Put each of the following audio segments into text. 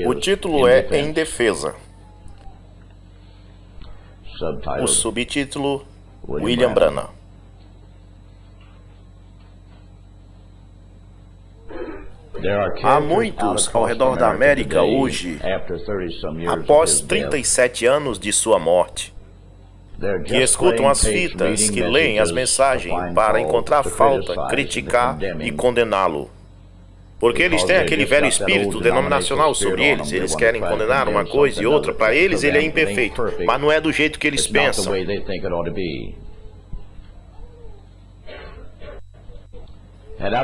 O título é Em Defesa. O subtítulo, William Branham. Há muitos ao redor da América hoje, após 37 anos de sua morte, que escutam as fitas, que leem as mensagens para encontrar falta, criticar e condená-lo. Porque eles têm aquele velho espírito denominacional sobre eles. Eles querem condenar uma coisa e outra. Para eles, ele é imperfeito, mas não é do jeito que eles pensam.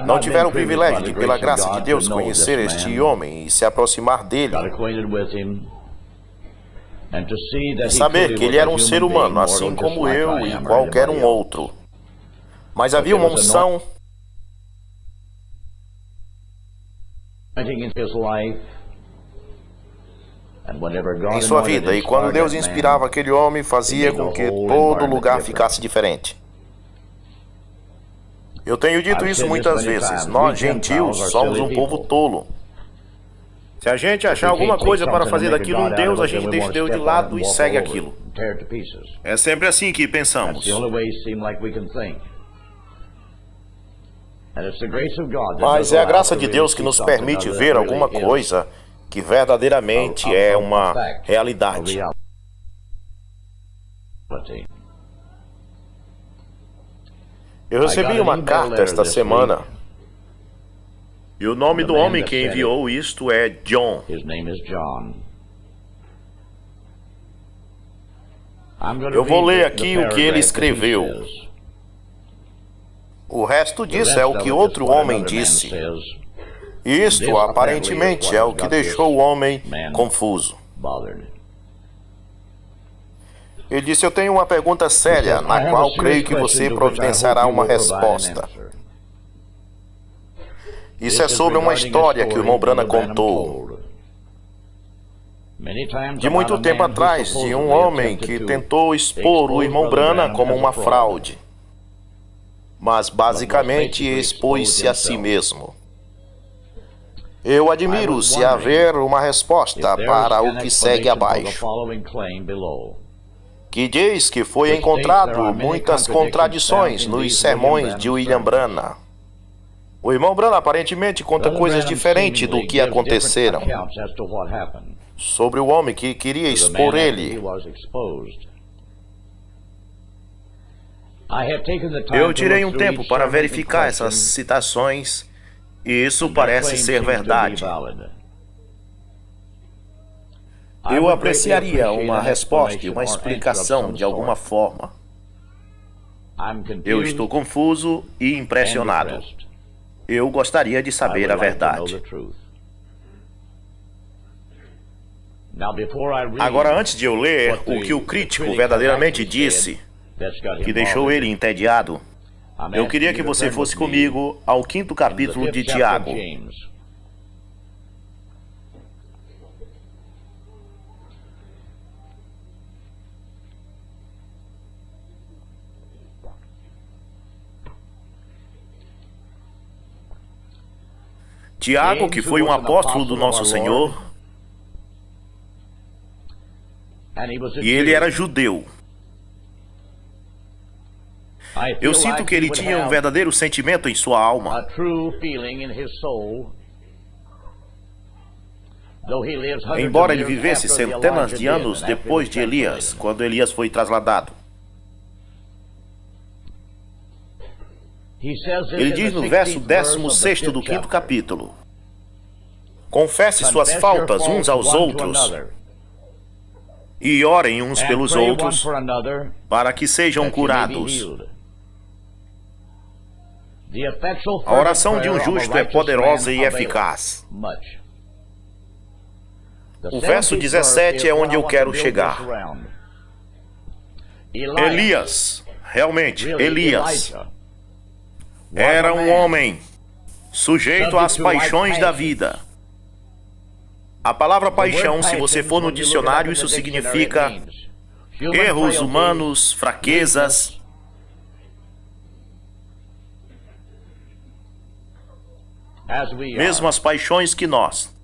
Não tiveram o privilégio de, pela graça de Deus, conhecer este homem e se aproximar dele. E saber que ele era um ser humano, assim como eu e qualquer um outro. Mas havia uma unção em sua vida, e quando Deus inspirava aquele homem, fazia com que todo lugar ficasse diferente. Eu tenho dito isso muitas vezes. Nós, gentios, somos um povo tolo. Se a gente achar alguma coisa para fazer daquilo um Deus, a gente deixa Deus de lado e segue aquilo. É sempre assim que pensamos. Mas é a graça de Deus que nos permite ver alguma coisa que verdadeiramente é uma realidade. Eu recebi uma carta esta semana, e o nome do homem que enviou isto é John. Eu vou ler aqui o que ele escreveu. O resto disso é o que outro homem disse. E isto, aparentemente, é o que deixou o homem confuso. Ele disse: eu tenho uma pergunta séria, na qual creio que você providenciará uma resposta. Isso é sobre uma história que o irmão Branham contou. De muito tempo atrás, de um homem que tentou expor o irmão Branham como uma fraude. Mas basicamente expôs-se a si mesmo. Eu admiro se haver uma resposta para o que segue abaixo, que diz que foi encontrado muitas contradições nos sermões de William Branham. O irmão Branham aparentemente conta coisas diferentes do que aconteceram sobre o homem que queria expor ele. Eu tirei um tempo para verificar essas citações e isso parece ser verdade. Eu apreciaria uma resposta e uma explicação de alguma forma. Eu estou confuso e impressionado. Eu gostaria de saber a verdade. Agora, antes de eu ler o que o crítico verdadeiramente disse, que deixou ele entediado, eu queria que você fosse comigo ao 5º capítulo de Tiago. Tiago, que foi um apóstolo do nosso Senhor, e ele era judeu. Eu sinto que ele tinha um verdadeiro sentimento em sua alma. Embora ele vivesse centenas de anos depois de Elias, quando Elias foi trasladado. Ele diz no verso 16º do 5º capítulo: confesse suas faltas uns aos outros e orem uns pelos outros para que sejam curados. A oração de um justo é poderosa e eficaz. O verso 17 é onde eu quero chegar. Elias, realmente, Elias, era um homem sujeito às paixões da vida. A palavra paixão, se você for no dicionário, isso significa erros humanos, fraquezas. Mesmo as paixões que nós.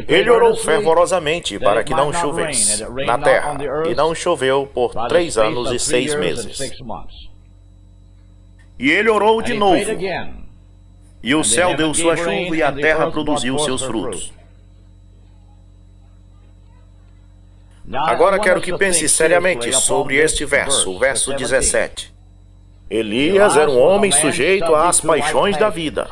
Ele orou fervorosamente para que não chovesse na terra, e não choveu por 3 anos e 6 meses. E ele orou de novo, e o céu deu sua chuva e a terra produziu seus frutos. Agora quero que pense seriamente sobre este verso, o verso 17. Elias era um homem sujeito às paixões da vida.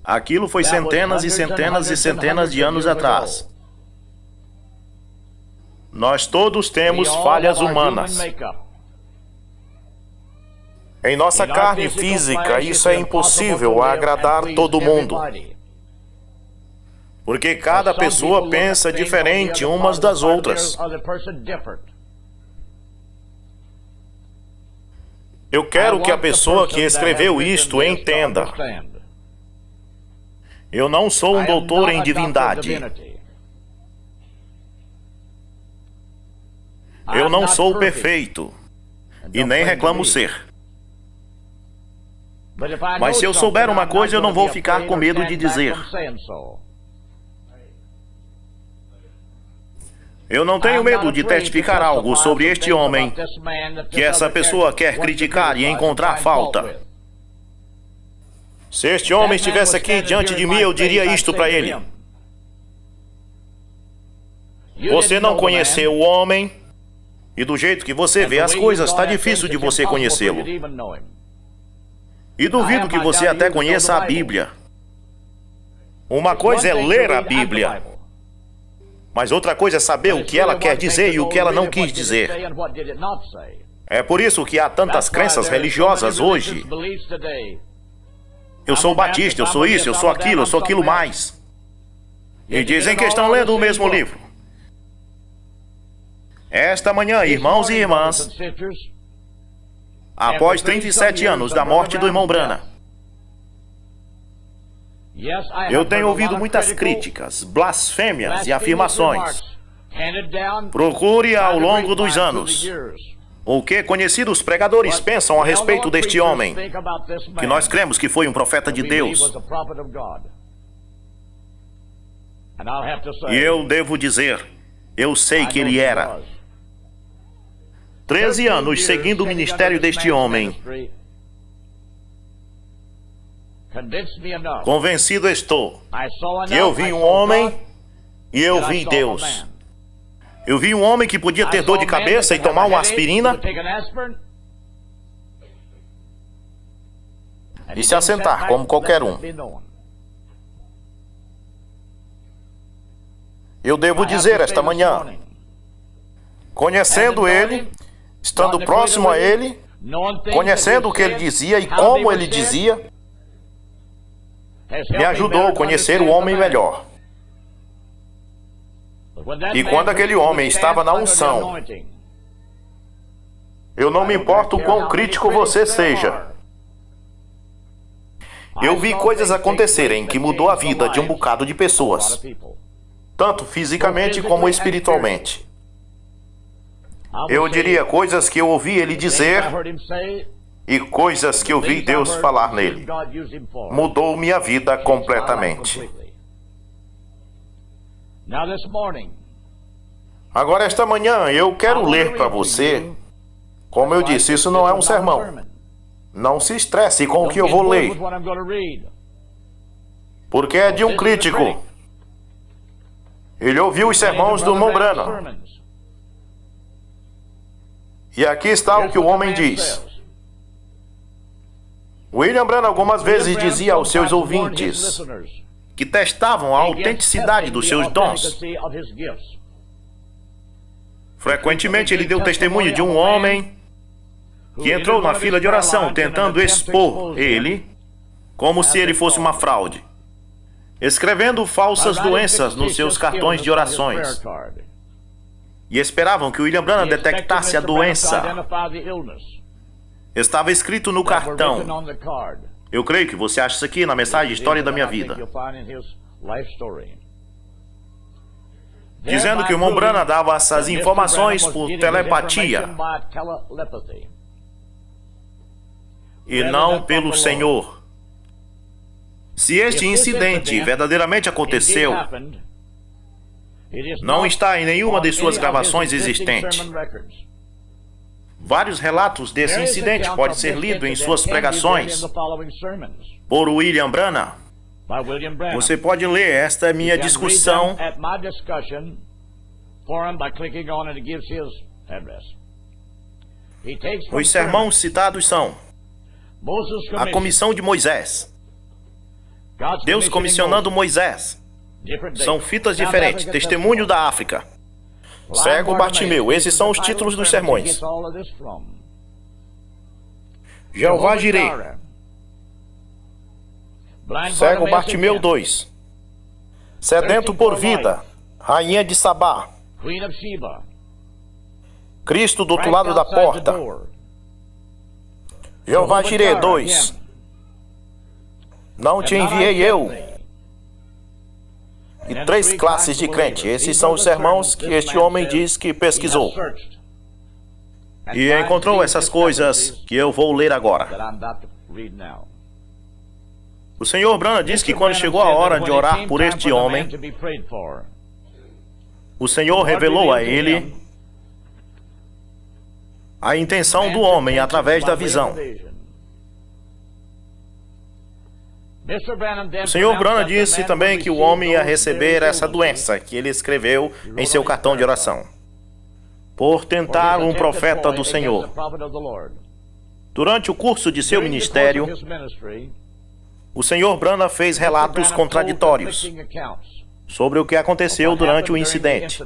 Aquilo foi centenas e centenas e centenas de anos atrás. Nós todos temos falhas humanas. Em nossa carne física, isso é impossível agradar todo mundo. Porque cada pessoa pensa diferente umas das outras. Eu quero que a pessoa que escreveu isto entenda. Eu não sou um doutor em divindade. Eu não sou perfeito. E nem reclamo ser. Mas se eu souber uma coisa, eu não vou ficar com medo de dizer. Eu não tenho medo de testificar algo sobre este homem que essa pessoa quer criticar e encontrar falta. Se este homem estivesse aqui diante de mim, eu diria isto para ele. Você não conheceu o homem, e do jeito que você vê as coisas, está difícil de você conhecê-lo. E duvido que você até conheça a Bíblia. Uma coisa é ler a Bíblia, mas outra coisa é saber o que ela quer dizer e o que ela não quis dizer. É por isso que há tantas crenças religiosas hoje. Eu sou batista, eu sou isso, eu sou aquilo mais. E dizem que estão lendo o mesmo livro. Esta manhã, irmãos e irmãs, após 37 anos da morte do irmão Branham, eu tenho ouvido muitas críticas, blasfêmias e afirmações. Procure ao longo dos anos o que conhecidos pregadores pensam a respeito deste homem, que nós cremos que foi um profeta de Deus. E eu devo dizer, eu sei que ele era. 13 anos seguindo o ministério deste homem. Convencido estou que eu vi um homem e eu vi Deus. Eu vi um homem que podia ter dor de cabeça e tomar uma aspirina e se assentar como qualquer um. Eu devo dizer esta manhã, conhecendo ele, estando próximo a ele, conhecendo o que ele dizia e como ele dizia, me ajudou a conhecer o homem melhor. E quando aquele homem estava na unção, eu não me importo o quão crítico você seja, eu vi coisas acontecerem que mudou a vida de um bocado de pessoas, tanto fisicamente como espiritualmente. Eu diria coisas que eu ouvi ele dizer e coisas que eu vi Deus falar nele. Mudou minha vida completamente. Agora, esta manhã, eu quero ler para você. Como eu disse, isso não é um sermão. Não se estresse com o que eu vou ler, porque é de um crítico. Ele ouviu os sermões do irmão Branham. E aqui está o que o homem diz. William Branham algumas vezes dizia aos seus ouvintes que testavam a autenticidade dos seus dons. Frequentemente ele deu testemunho de um homem que entrou na fila de oração tentando expor ele como se ele fosse uma fraude, escrevendo falsas doenças nos seus cartões de orações. E esperavam que William Branham detectasse a doença. Estava escrito no cartão. Eu creio que você acha isso aqui na mensagem História da Minha Vida. Dizendo que o irmão Branham dava essas informações por telepatia e não pelo Senhor. Se este incidente verdadeiramente aconteceu, não está em nenhuma de suas gravações existentes. Vários relatos desse incidente podem ser lidos em suas pregações por William Branham. Você pode ler esta minha discussão Os sermões citados são a comissão de Moisés, Deus comissionando Moisés. São fitas diferentes. Testemunho da África, Cego Bartimeu. Esses são os títulos dos sermões. Jeová Jireh, Cego Bartimeu 2, Sedento por vida, Rainha de Sabá, Cristo do outro lado da porta, Jeová Jireh 2, Não te enviei eu, e 3 classes de crente. Esses são os sermões que este homem diz que pesquisou e encontrou essas coisas que eu vou ler agora. O Sr. Branham diz que quando chegou a hora de orar por este homem, o Senhor revelou a ele a intenção do homem através da visão. O Sr. Branham disse também que o homem ia receber essa doença que ele escreveu em seu cartão de oração, por tentar um profeta do Senhor. Durante o curso de seu ministério, o Sr. Branham fez relatos contraditórios sobre o que aconteceu durante o incidente.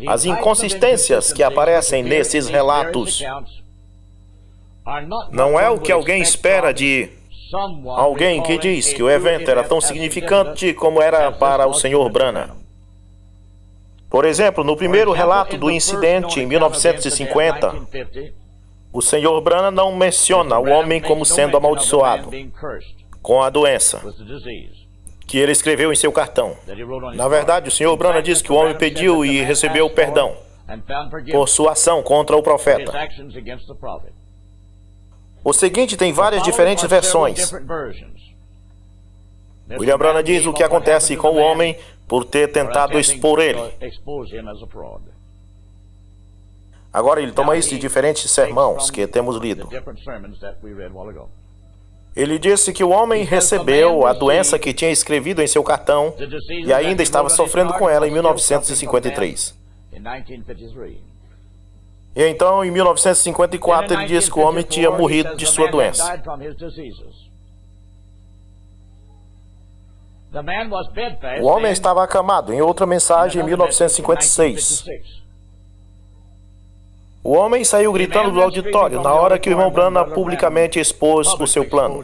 As inconsistências que aparecem nesses relatos não é o que alguém espera de alguém que diz que o evento era tão significante como era para o Sr. Branham. Por exemplo, no primeiro relato do incidente em 1950, o Sr. Branham não menciona o homem como sendo amaldiçoado com a doença que ele escreveu em seu cartão. Na verdade, o Sr. Branham diz que o homem pediu e recebeu perdão por sua ação contra o profeta. O seguinte tem várias diferentes versões. William Branham diz o que acontece com o homem por ter tentado expor ele. Agora ele toma isso de diferentes sermões que temos lido. Ele disse que o homem recebeu a doença que tinha escrevido em seu cartão e ainda estava sofrendo com ela em 1953. E então, em 1954, ele disse que o homem tinha morrido de sua doença. O homem estava acamado em outra mensagem em 1956. O homem saiu gritando do auditório na hora que o irmão Branham publicamente expôs o seu plano.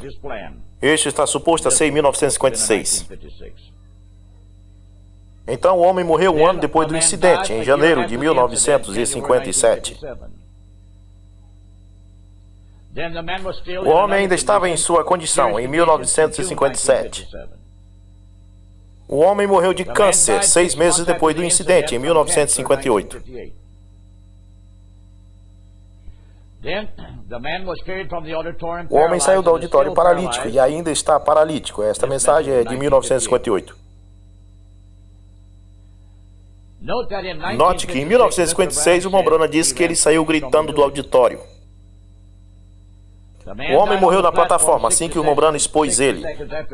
Este está suposto a ser em 1956. Então o homem morreu um ano depois do incidente, em janeiro de 1957. O homem ainda estava em sua condição em 1957. O homem morreu de câncer 6 meses depois do incidente, em 1958. O homem saiu do auditório paralítico e ainda está paralítico. Esta mensagem é de 1958. Note que em 1956 o irmão Branham disse que ele saiu gritando do auditório. O homem morreu na plataforma assim que o irmão Branham expôs ele.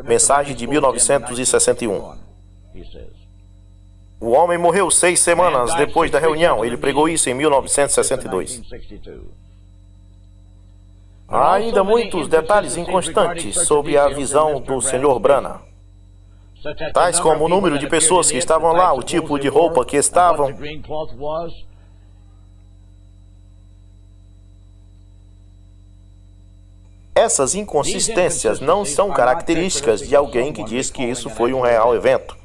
Mensagem de 1961. O homem morreu 6 semanas depois da reunião. Ele pregou isso em 1962. Há ainda muitos detalhes inconstantes sobre a visão do Sr. Branham, tais como o número de pessoas que estavam lá, o tipo de roupa que estavam. Essas inconsistências não são características de alguém que diz que isso foi um real evento.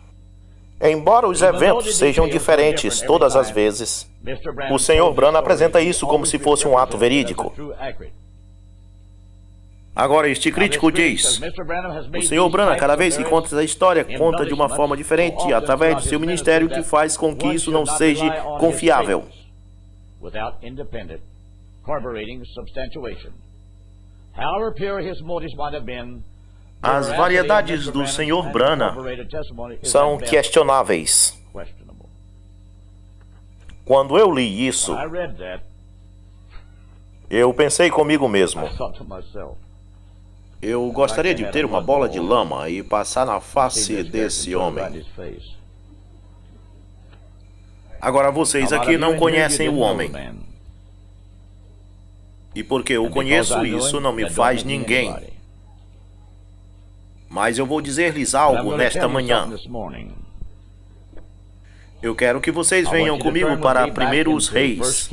Embora os eventos sejam diferentes todas as vezes, o Sr. Branham apresenta isso como se fosse um ato verídico. Agora, este crítico diz, o Sr. Branham, cada vez que conta essa história, conta de uma forma diferente, através do seu ministério, que faz com que isso não seja confiável. As variedades do Sr. Branham são questionáveis. Quando eu li isso, eu pensei comigo mesmo, eu gostaria de ter uma bola de lama e passar na face desse homem. Agora vocês aqui não conhecem o homem. E porque eu conheço, isso não me faz ninguém. Mas eu vou dizer-lhes algo nesta manhã. Eu quero que vocês venham comigo para 1 Reis.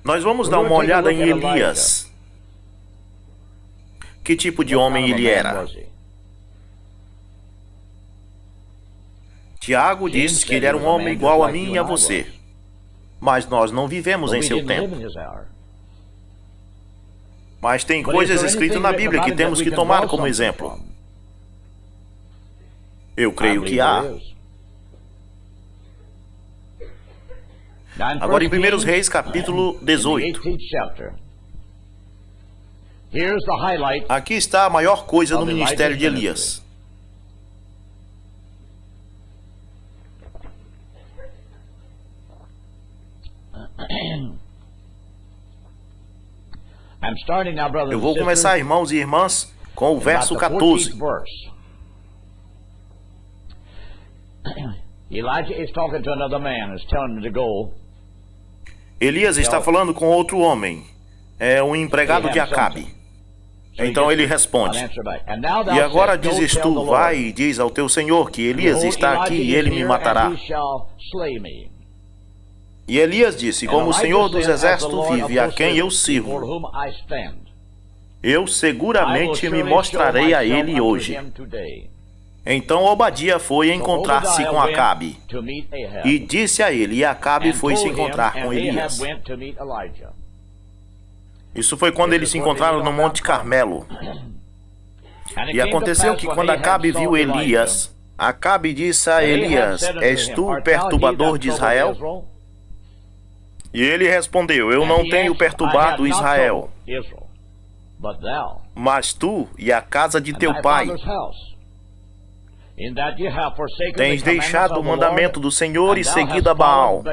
Nós vamos dar uma olhada em Elias. Que tipo de homem ele era? Tiago diz que ele era um homem igual a mim e a você. Mas nós não vivemos em seu tempo. Mas tem coisas escritas na Bíblia que temos que tomar como exemplo. Eu creio que há. Agora em 1 Reis, capítulo 18. Aqui está a maior coisa no ministério de Elias. Eu vou começar, irmãos e irmãs, com o verso 14. Elias está falando com outro homem, é um empregado de Acabe. Então ele responde, e agora dizes tu, vai e diz ao teu senhor que Elias está aqui e ele me matará. E Elias disse, como o Senhor dos Exércitos vive, a quem eu sirvo, eu seguramente me mostrarei a ele hoje. Então Obadia foi encontrar-se com Acabe, e disse a ele, e Acabe foi se encontrar com Elias. Isso foi quando eles se encontraram no Monte Carmelo. E aconteceu que quando Acabe viu Elias, Acabe disse a Elias, és tu o perturbador de Israel? E ele respondeu, eu não tenho perturbado Israel, mas tu e a casa de teu pai tens deixado o mandamento do Senhor e seguido a Baal.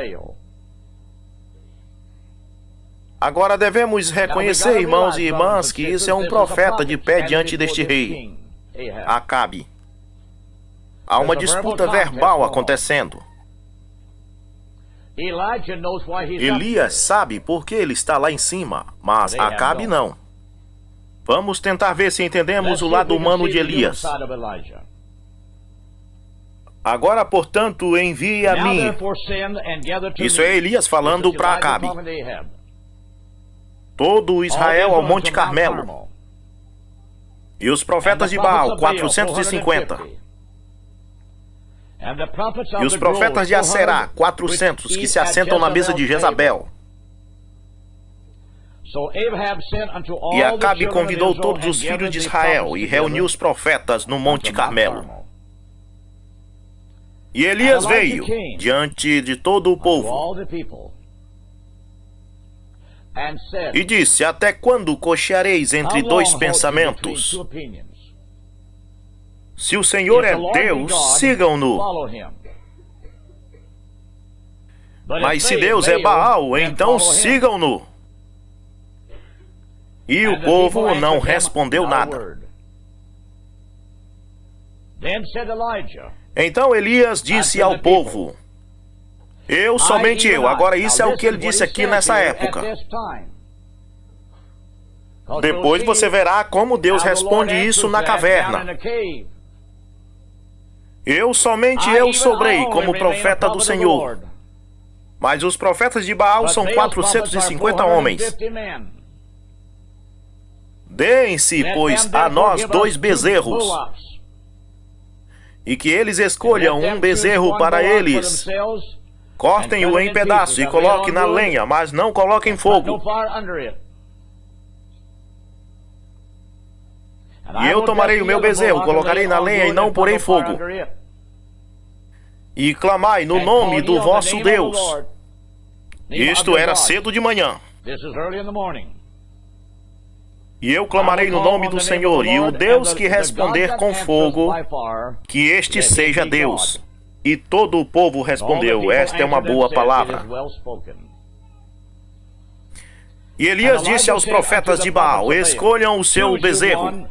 Agora devemos reconhecer, irmãos e irmãs, que isso é um profeta de pé diante deste rei, Acabe. Há uma disputa verbal acontecendo. Elias sabe por que ele está lá em cima, mas Acabe não. Vamos tentar ver se entendemos o lado humano de Elias. Agora, portanto, envie a mim. Isso é Elias falando para Acabe. Todo Israel ao Monte Carmelo. E os profetas de Baal, 450. E os profetas de Aserá, 400, que se assentam na mesa de Jezabel. E Acabe convidou todos os filhos de Israel e reuniu os profetas no Monte Carmelo. E Elias veio diante de todo o povo e disse, até quando cocheareis entre dois pensamentos? Se o Senhor é Deus, sigam-no. Mas se Deus é Baal, então sigam-no. E o povo não respondeu nada. Então Elias disse ao povo, somente eu. Agora isso é o que ele disse aqui nessa época. Depois você verá como Deus responde isso na caverna. Somente eu sobrei como profeta do Senhor. Mas os profetas de Baal são 450 homens. Deem-se, pois, a nós 2 bezerros. E que eles escolham um bezerro para eles. Cortem-o em pedaços e coloquem na lenha, mas não coloquem fogo. E eu tomarei o meu bezerro, colocarei na lenha e não porei fogo. E clamai no nome do vosso Deus. Isto era cedo de manhã. E eu clamarei no nome do Senhor, e o Deus que responder com fogo, que este seja Deus. E todo o povo respondeu, esta é uma boa palavra. E Elias disse aos profetas de Baal, escolham o seu bezerro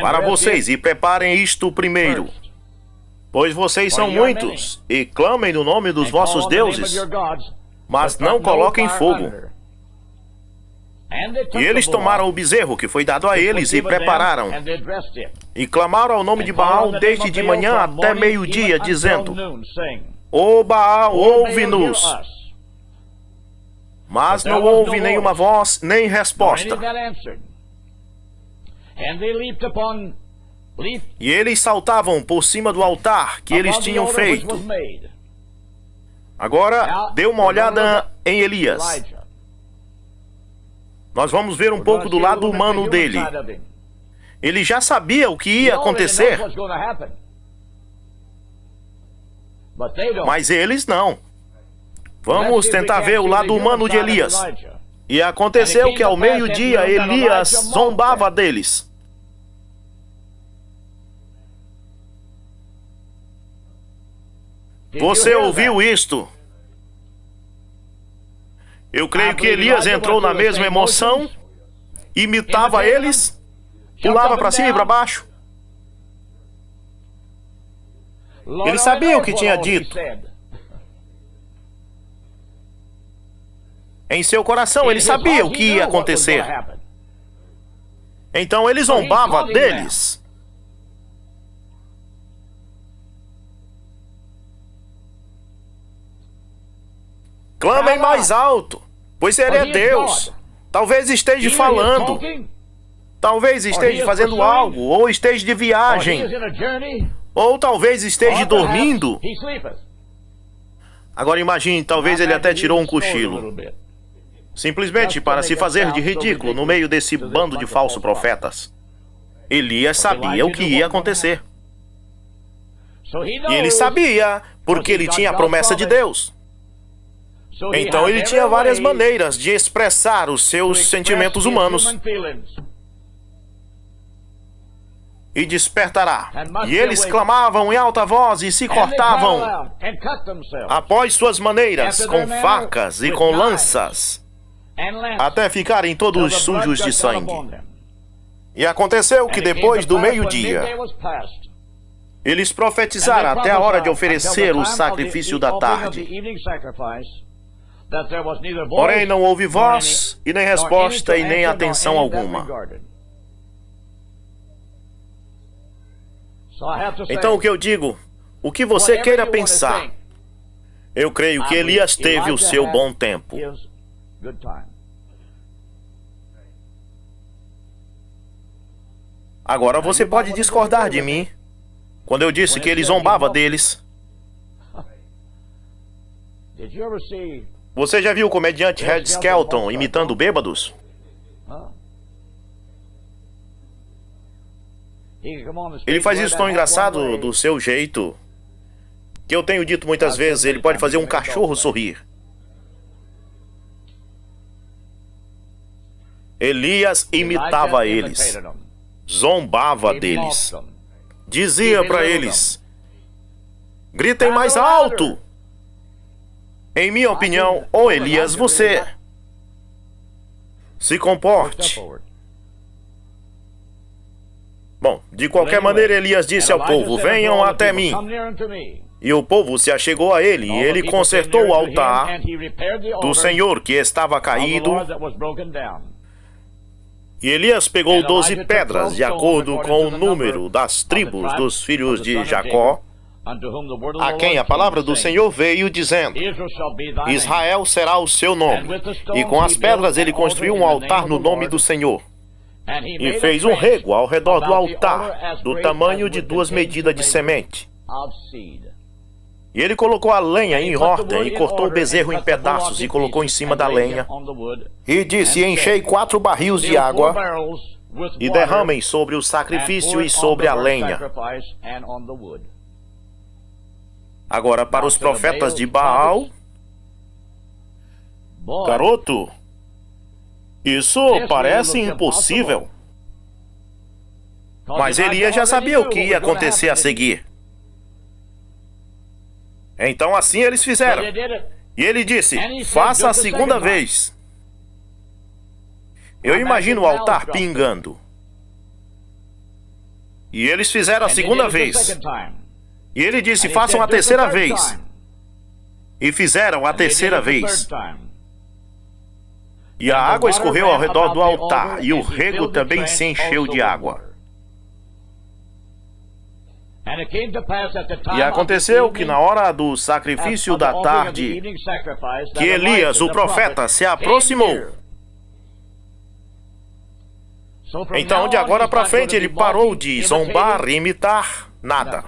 para vocês e preparem isto primeiro, pois vocês são muitos, e clamem no nome dos vossos deuses, mas não coloquem fogo. E eles tomaram o bezerro que foi dado a eles e prepararam, e clamaram ao nome de Baal desde de manhã até meio-dia, dizendo, ó Baal, ouve-nos. Mas não houve nenhuma voz, nem resposta. E eles saltavam por cima do altar que eles tinham feito. Agora, dê uma olhada em Elias. Nós vamos ver um pouco do lado humano dele. Ele já sabia o que ia acontecer. Mas eles não. Vamos tentar ver o lado humano de Elias. E aconteceu que ao meio-dia Elias zombava deles. Você ouviu isto? Eu creio que Elias entrou na mesma emoção, imitava eles, pulava para cima e para baixo. Ele sabia o que tinha dito. Em seu coração, ele sabia o que ia acontecer. Então ele zombava deles. Clamem mais alto, pois ele é Deus. Talvez esteja falando. Talvez esteja fazendo algo, ou esteja de viagem. Ou talvez esteja dormindo. Agora imagine, talvez ele até tirou um cochilo. Simplesmente para se fazer de ridículo no meio desse bando de falsos profetas. Elias sabia o que ia acontecer. E ele sabia, porque ele tinha a promessa de Deus. Então ele tinha várias maneiras de expressar os seus sentimentos humanos. E despertará. E eles clamavam em alta voz e se cortavam após suas maneiras, com facas e com lanças, até ficarem todos sujos de sangue. E aconteceu que depois do meio-dia, eles profetizaram até a hora de oferecer o sacrifício da tarde. Porém, não houve voz, e nem resposta, e nem atenção alguma. Então, o que eu digo, o que você queira pensar, eu creio que Elias teve o seu bom tempo. Agora, você pode discordar de mim, quando eu disse que ele zombava deles. Você já viu o comediante Red Skelton imitando bêbados? Ele faz isso tão engraçado do seu jeito, que eu tenho dito muitas vezes, ele pode fazer um cachorro sorrir. Elias imitava eles, zombava deles, dizia para eles, gritem mais alto. Em minha opinião, ô Elias, você se comporte. Bom, de qualquer maneira, Elias disse ao povo, venham até mim. E o povo se achegou a ele, e ele consertou o altar do Senhor que estava caído. E Elias pegou 12 pedras, de acordo com o número das tribos dos filhos de Jacó, a quem a palavra do Senhor veio, dizendo, Israel será o seu nome. E com as pedras ele construiu um altar no nome do Senhor. E fez um rego ao redor do altar, do tamanho de 2 medidas de semente. E ele colocou a lenha em ordem e cortou o bezerro em pedaços e colocou em cima da lenha. E disse: enchei 4 barris de água e derramem sobre o sacrifício e sobre a lenha. Agora, para os profetas de Baal, garoto, isso parece impossível. Mas Elias já sabia o que ia acontecer a seguir. Então assim eles fizeram. E ele disse: faça a segunda vez. Eu imagino o altar pingando. E eles fizeram a segunda vez. E ele disse: façam a terceira vez. E fizeram a terceira vez. E a água escorreu ao redor do altar, e o rego também se encheu de água. E aconteceu que na hora do sacrifício da tarde, que Elias, o profeta, se aproximou. Então, de agora para frente, ele parou de zombar e imitar nada.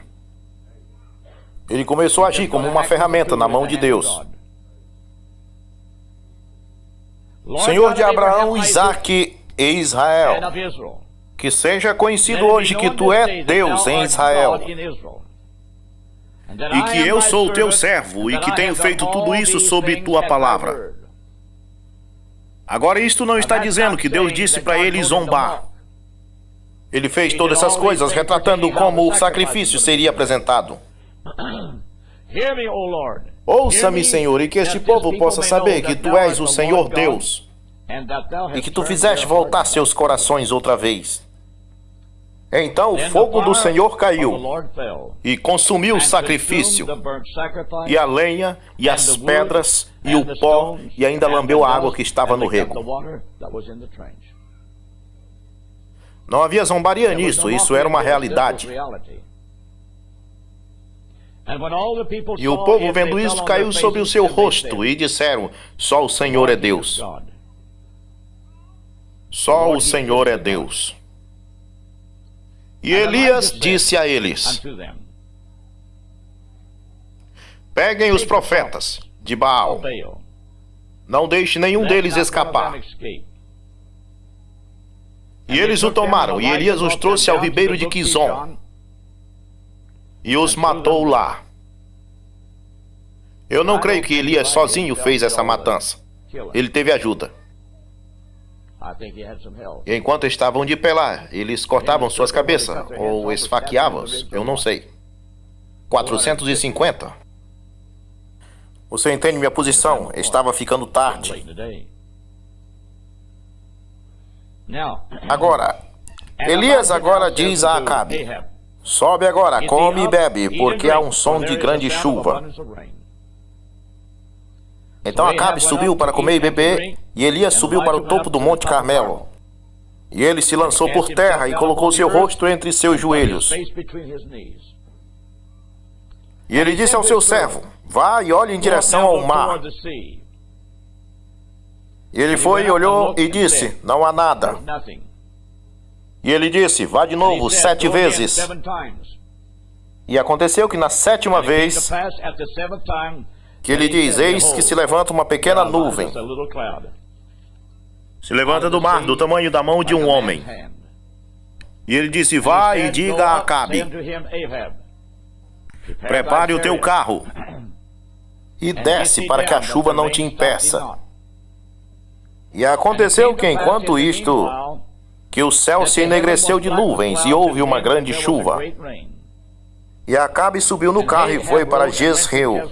Ele começou a agir como uma ferramenta na mão de Deus. Senhor de Abraão, Isaque e Israel, que seja conhecido hoje que tu és Deus em Israel, e que eu sou o teu servo, e que tenho feito tudo isso sob tua palavra. Agora, isto não está dizendo que Deus disse para ele zombar. Ele fez todas essas coisas retratando como o sacrifício seria apresentado. Ouça-me, Senhor, e que este povo possa saber que tu és o Senhor Deus, e que tu fizeste voltar seus corações outra vez. Então o fogo do Senhor caiu e consumiu o sacrifício, e a lenha, e as pedras, e o pó, e ainda lambeu a água que estava no rego. Não havia zombaria nisso, isso era uma realidade. E o povo, vendo isso, caiu sobre o seu rosto e disseram: só o Senhor é Deus. Só o Senhor é Deus. E Elias disse a eles: peguem os profetas de Baal, não deixe nenhum deles escapar. E eles o tomaram, e Elias os trouxe ao ribeiro de Quizon, e os matou lá. Eu não creio que Elias sozinho fez essa matança. Ele teve ajuda. E enquanto estavam de pé lá, eles cortavam suas cabeças, ou esfaqueavam-os, eu não sei. 450. Você entende minha posição? Estava ficando tarde. Agora, Elias agora diz a Acabe: sobe agora, come e bebe, porque há um som de grande chuva. Então Acabe subiu para comer e beber, e Elias subiu para o topo do Monte Carmelo. E ele se lançou por terra e colocou seu rosto entre seus joelhos. E ele disse ao seu servo: vá e olhe em direção ao mar. E ele foi e olhou e disse: não há nada. E ele disse: vá de novo 7 vezes. E aconteceu que na 7ª vez que ele diz: eis que se levanta uma pequena nuvem. Se levanta do mar, do tamanho da mão de um homem. E ele disse: vá e diga a Acabe: prepare o teu carro e desce para que a chuva não te impeça. E aconteceu que enquanto isto, que o céu se enegreceu de nuvens e houve uma grande chuva. E Acabe subiu no carro e foi para Jezreel.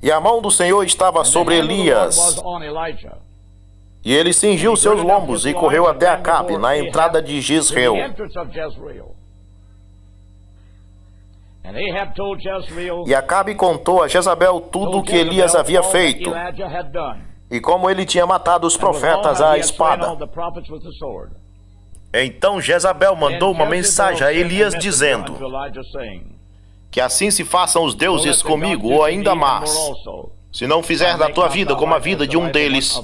E a mão do Senhor estava sobre Elias. E ele cingiu seus lombos e correu até Acabe, na entrada de Jezreel. E Acabe contou a Jezabel tudo o que Elias havia feito, e como ele tinha matado os profetas à espada. Então Jezabel mandou uma mensagem a Elias dizendo: que assim se façam os deuses comigo, ou ainda mais, se não fizer da tua vida como a vida de um deles,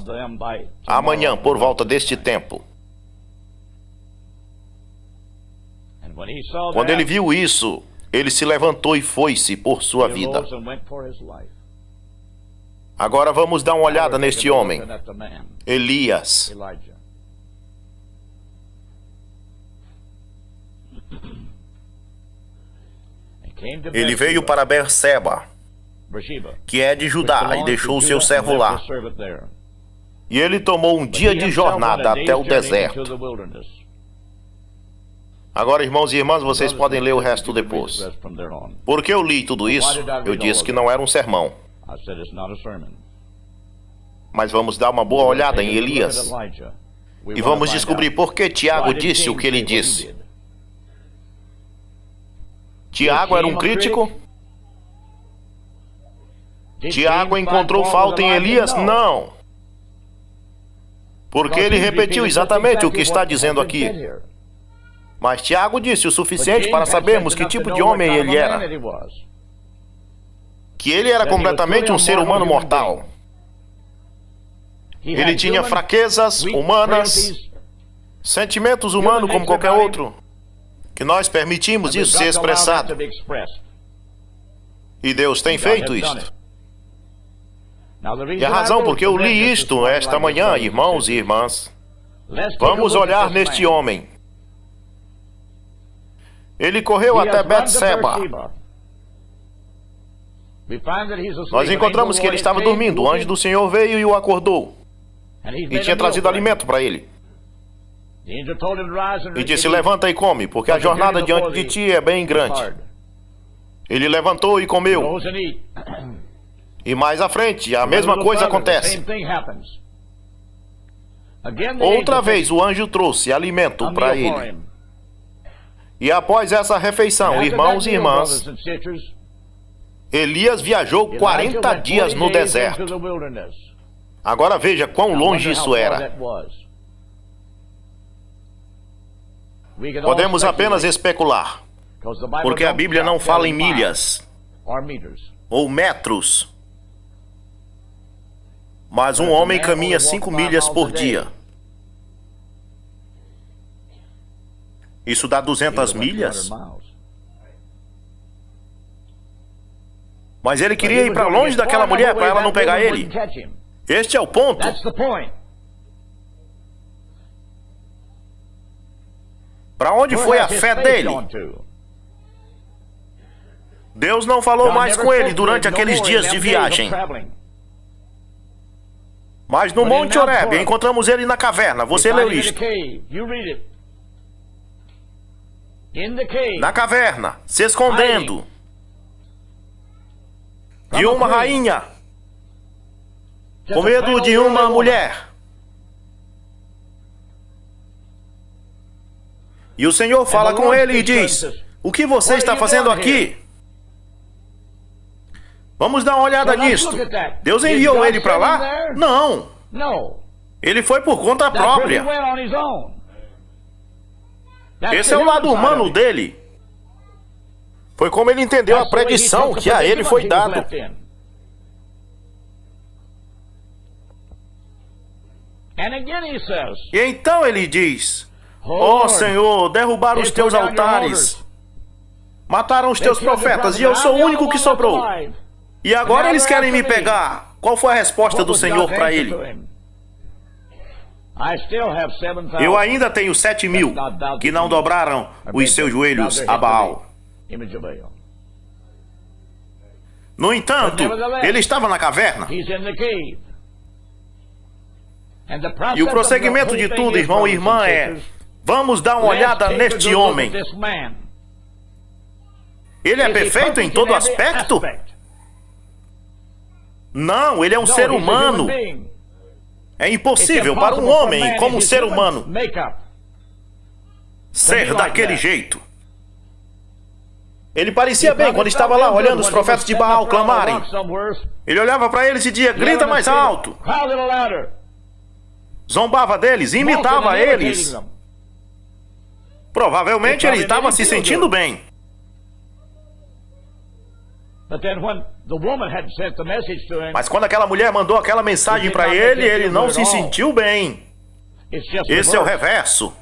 amanhã por volta deste tempo. Quando ele viu isso, Ele se levantou e foi-se por sua vida. Agora vamos dar uma olhada neste homem, Elias. Ele veio para Berseba, que é de Judá, e deixou o seu servo lá. E ele tomou um dia de jornada até o deserto. Agora, irmãos e irmãs, vocês podem ler o resto depois. Porque eu li tudo isso, eu disse que não era um sermão. Mas vamos dar uma boa olhada em Elias. E vamos descobrir por que Tiago disse o que ele disse. Tiago era um crítico? Tiago encontrou falta em Elias? Não. Porque ele repetiu exatamente o que está dizendo aqui. Mas Tiago disse o suficiente para sabermos que tipo de homem ele era. Que ele era completamente um ser humano mortal. Ele tinha fraquezas humanas, sentimentos humanos como qualquer outro, que nós permitimos isso ser expressado. E Deus tem feito isto. E a razão por que eu li isto esta manhã, irmãos e irmãs, vamos olhar neste homem. Ele correu até Betseba. Nós encontramos que ele estava dormindo. O anjo do Senhor veio e o acordou. E tinha trazido alimento para ele. E disse, levanta e come, porque a jornada diante de ti é bem grande. Ele levantou e comeu. E mais à frente, a mesma coisa acontece. Outra vez o anjo trouxe alimento para ele. E após essa refeição, irmãos e irmãs, Elias viajou 40 dias no deserto. Agora veja quão longe isso era. Podemos apenas especular, porque a Bíblia não fala em milhas ou metros. Mas um homem caminha 5 milhas por dia. Isso dá 200 milhas? Mas ele queria ir para longe daquela mulher para ela não pegar ele. Este é o ponto. Para onde foi a fé dele? Deus não falou mais com ele durante aqueles dias de viagem. Mas no Monte Horebe encontramos ele na caverna. Você leu isto? Na caverna, se escondendo de uma rainha, com medo de uma mulher. E o Senhor fala com ele e diz, o que você está fazendo aqui? Vamos dar uma olhada nisto. Deus enviou ele para lá? Não. Ele foi por conta própria. Esse é o lado humano dele. Foi como ele entendeu a predição que a ele foi dado. E então ele diz, ó Senhor, derrubaram os teus altares, mataram os teus profetas, e eu sou o único que sobrou. E agora eles querem me pegar. Qual foi a resposta do Senhor para ele? Eu ainda tenho 7.000 que não dobraram os seus joelhos a Baal. No entanto, ele estava na caverna. E o prosseguimento de tudo, irmão e irmã, é: vamos dar uma olhada neste homem. Ele é perfeito em todo aspecto? Não, ele é um ser humano. É impossível para um homem como um ser humano ser daquele jeito. Ele parecia bem quando estava lá olhando os profetas de Baal clamarem. Ele olhava para eles e dizia, grita mais alto. Zombava deles, imitava eles. Provavelmente ele estava se sentindo bem. Mas quando aquela mulher mandou aquela mensagem para ele, ele não se sentiu bem. Esse é o reverso.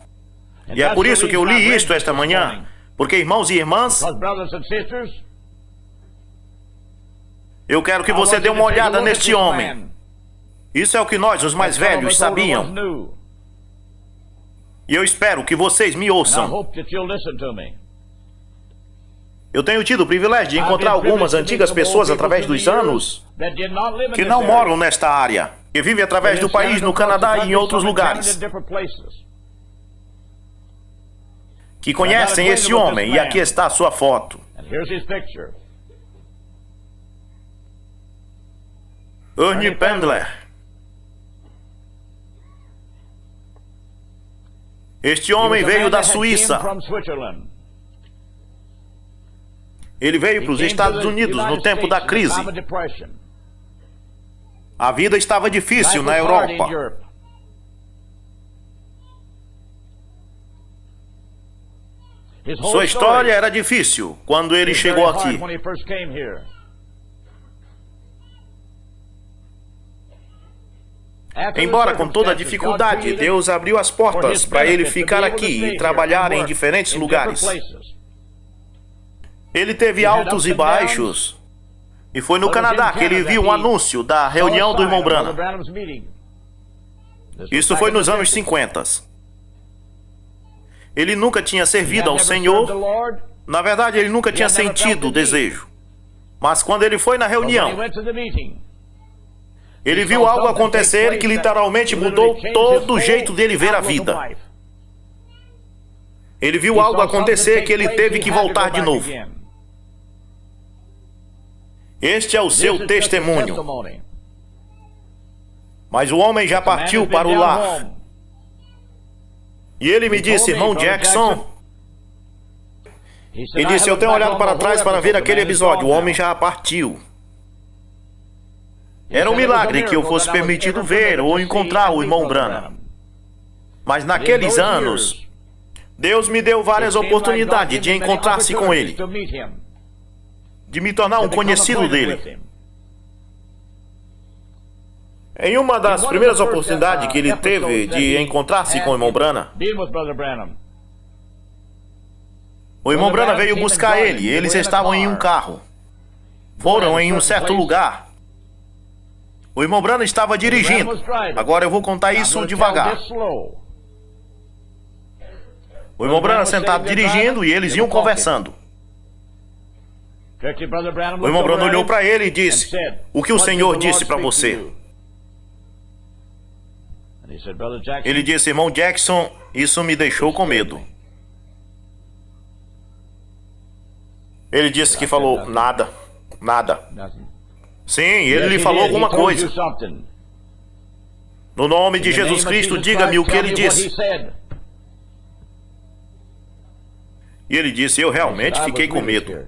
E é por isso que eu li isto esta manhã. Porque, irmãos e irmãs, eu quero que você dê uma olhada neste homem. Isso é o que nós, os mais velhos, sabiam. E eu espero que vocês me ouçam. Eu tenho tido o privilégio de encontrar algumas antigas pessoas através dos anos que não moram nesta área, que vivem através do país, no Canadá e em outros lugares, que conhecem esse homem, e aqui está a sua foto. Ernie Pendler. Este homem veio da Suíça. Ele veio para os Estados Unidos no tempo da crise. A vida estava difícil na Europa. Sua história era difícil quando ele chegou aqui. Embora com toda a dificuldade, Deus abriu as portas para ele ficar aqui e trabalhar em diferentes lugares. Ele teve altos e baixos. E foi no Canadá que ele viu um anúncio da reunião do irmão Branham. Isso foi nos anos 50. Ele nunca tinha servido ao Senhor. Na verdade, ele nunca tinha sentido o desejo. Mas quando ele foi na reunião, ele viu algo acontecer que literalmente mudou todo o jeito dele ver a vida. Ele viu algo acontecer que ele teve que voltar de novo. Este é o seu testemunho. Mas o homem já partiu para o lar. E ele me disse, irmão Jackson, ele disse, eu tenho olhado para trás para ver aquele episódio. O homem já partiu. Era um milagre que eu fosse permitido ver ou encontrar o irmão Branham. Mas naqueles anos, Deus me deu várias oportunidades de encontrar-se com ele, de me tornar um conhecido dele. Em uma das primeiras oportunidades que ele teve de encontrar-se com o irmão Branham, o irmão Branham veio buscar ele. Eles estavam em um carro. Foram em um certo lugar. O irmão Branham estava dirigindo. Agora eu vou contar isso devagar. O irmão Branham sentado dirigindo e eles iam conversando. O irmão Branham olhou para ele e disse, o que o Senhor disse para você? Ele disse, irmão Jackson, isso me deixou com medo. Ele disse que falou, nada. Sim, ele lhe falou alguma coisa. No nome de Jesus Cristo, diga-me o que ele disse. E ele disse, eu realmente fiquei com medo.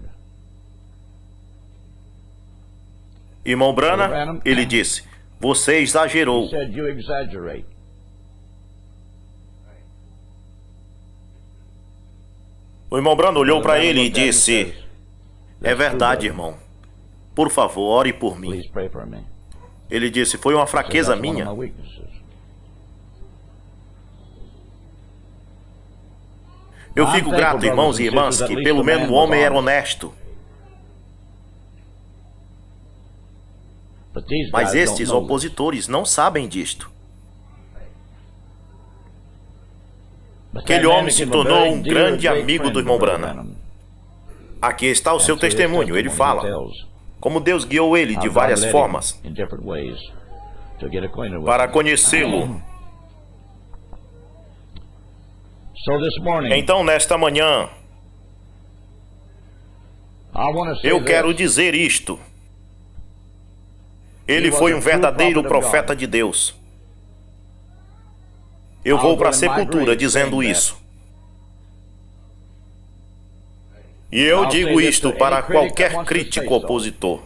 Irmão Branham, ele disse, você exagerou. O irmão Branham olhou para ele e disse, é verdade, irmão. Por favor, ore por mim. Ele disse, foi uma fraqueza minha. Eu fico grato, irmãos e irmãs, que pelo menos o homem era honesto. Mas estes opositores não sabem disto. Aquele homem se tornou um grande amigo do irmão Branham. Aqui está o seu testemunho, ele fala como Deus guiou ele de várias formas para conhecê-lo. Então, nesta manhã, eu quero dizer isto. Ele foi um verdadeiro profeta de Deus. Eu vou para a sepultura dizendo isso. E eu digo isto para qualquer crítico opositor.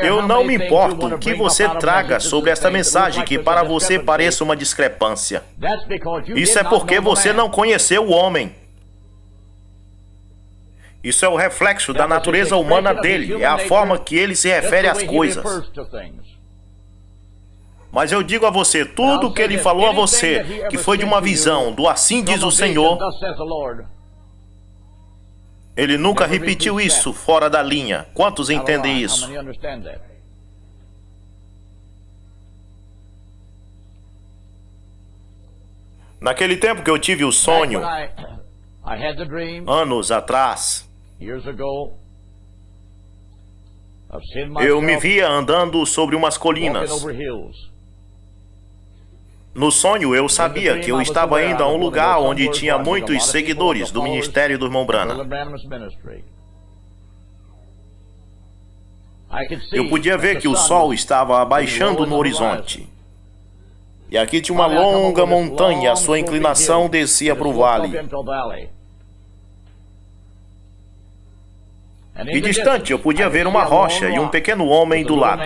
Eu não me importo o que você traga sobre esta mensagem que para você pareça uma discrepância. Isso é porque você não conheceu o homem. Isso é o reflexo da natureza humana dele. É a forma que ele se refere às coisas. Mas eu digo a você, tudo o que ele falou a você, que foi de uma visão do assim diz o Senhor, Ele nunca repetiu isso fora da linha. Quantos entendem isso? Naquele tempo que eu tive o sonho, anos atrás, eu me via andando sobre umas colinas. No sonho, eu sabia que eu estava indo a um lugar onde tinha muitos seguidores do ministério do irmão Branham. Eu podia ver que o sol estava abaixando no horizonte. E aqui tinha uma longa montanha, a sua inclinação descia para o vale. E distante eu podia ver uma rocha e um pequeno homem do lado.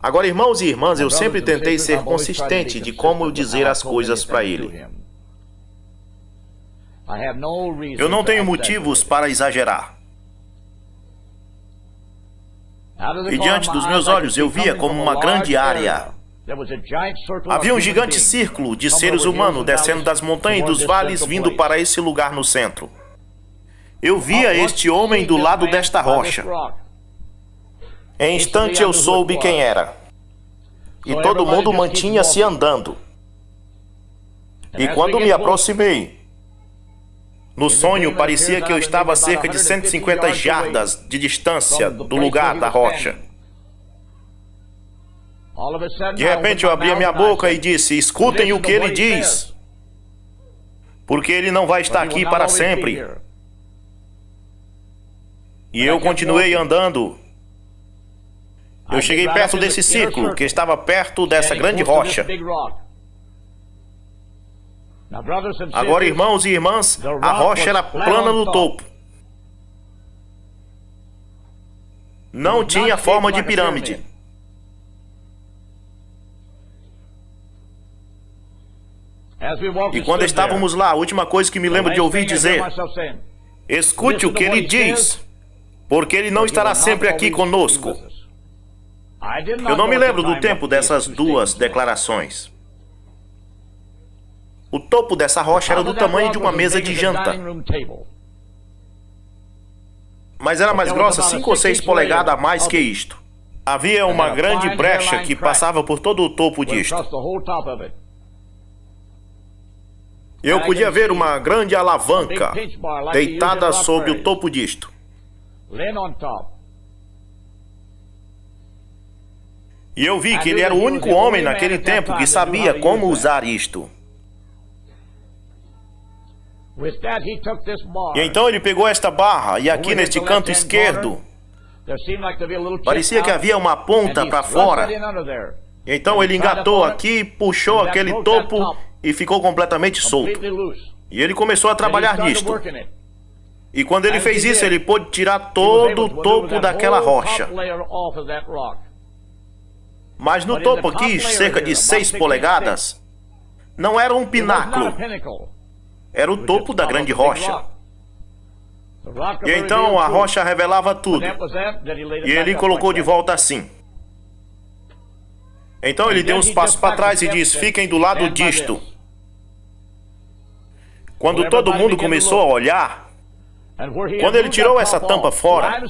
Agora, irmãos e irmãs, eu sempre tentei ser consistente de como dizer as coisas para ele. Eu não tenho motivos para exagerar. E diante dos meus olhos eu via como uma grande área. Havia um gigante círculo de seres humanos descendo das montanhas e dos vales vindo para esse lugar no centro. Eu via este homem do lado desta rocha. Em instante eu soube quem era. E todo mundo mantinha-se andando. E quando me aproximei, no sonho parecia que eu estava a cerca de 150 jardas de distância do lugar da rocha. De repente eu abri a minha boca e disse: escutem o que ele diz, porque ele não vai estar aqui para sempre. E eu continuei andando. Eu cheguei perto desse círculo, que estava perto dessa grande rocha. Agora, irmãos e irmãs, a rocha era plana no topo. Não tinha forma de pirâmide. E quando estávamos lá, a última coisa que me lembro de ouvir dizer: escute o que ele diz, porque ele não estará sempre aqui conosco. Eu não me lembro do tempo dessas duas declarações. O topo dessa rocha era do tamanho de uma mesa de janta. Mas era mais grossa 5 ou 6 polegadas a mais que isto. Havia uma grande brecha que passava por todo o topo disto. Eu podia ver uma grande alavanca deitada sobre o topo disto. E eu vi que ele era o único homem naquele tempo que sabia como usar isto. E então ele pegou esta barra, e aqui neste canto esquerdo, parecia que havia uma ponta para fora. E então ele engatou aqui, puxou aquele topo e ficou completamente solto. E ele começou a trabalhar nisto. E quando ele fez isso, ele pôde tirar todo o topo daquela rocha. Mas no topo aqui, cerca de 6 polegadas, não era um pináculo. Era o topo da grande rocha. E então a rocha revelava tudo. E ele colocou de volta assim. Então ele deu uns passos para trás e disse: fiquem do lado disto. Quando todo mundo começou a olhar, quando ele tirou essa tampa fora,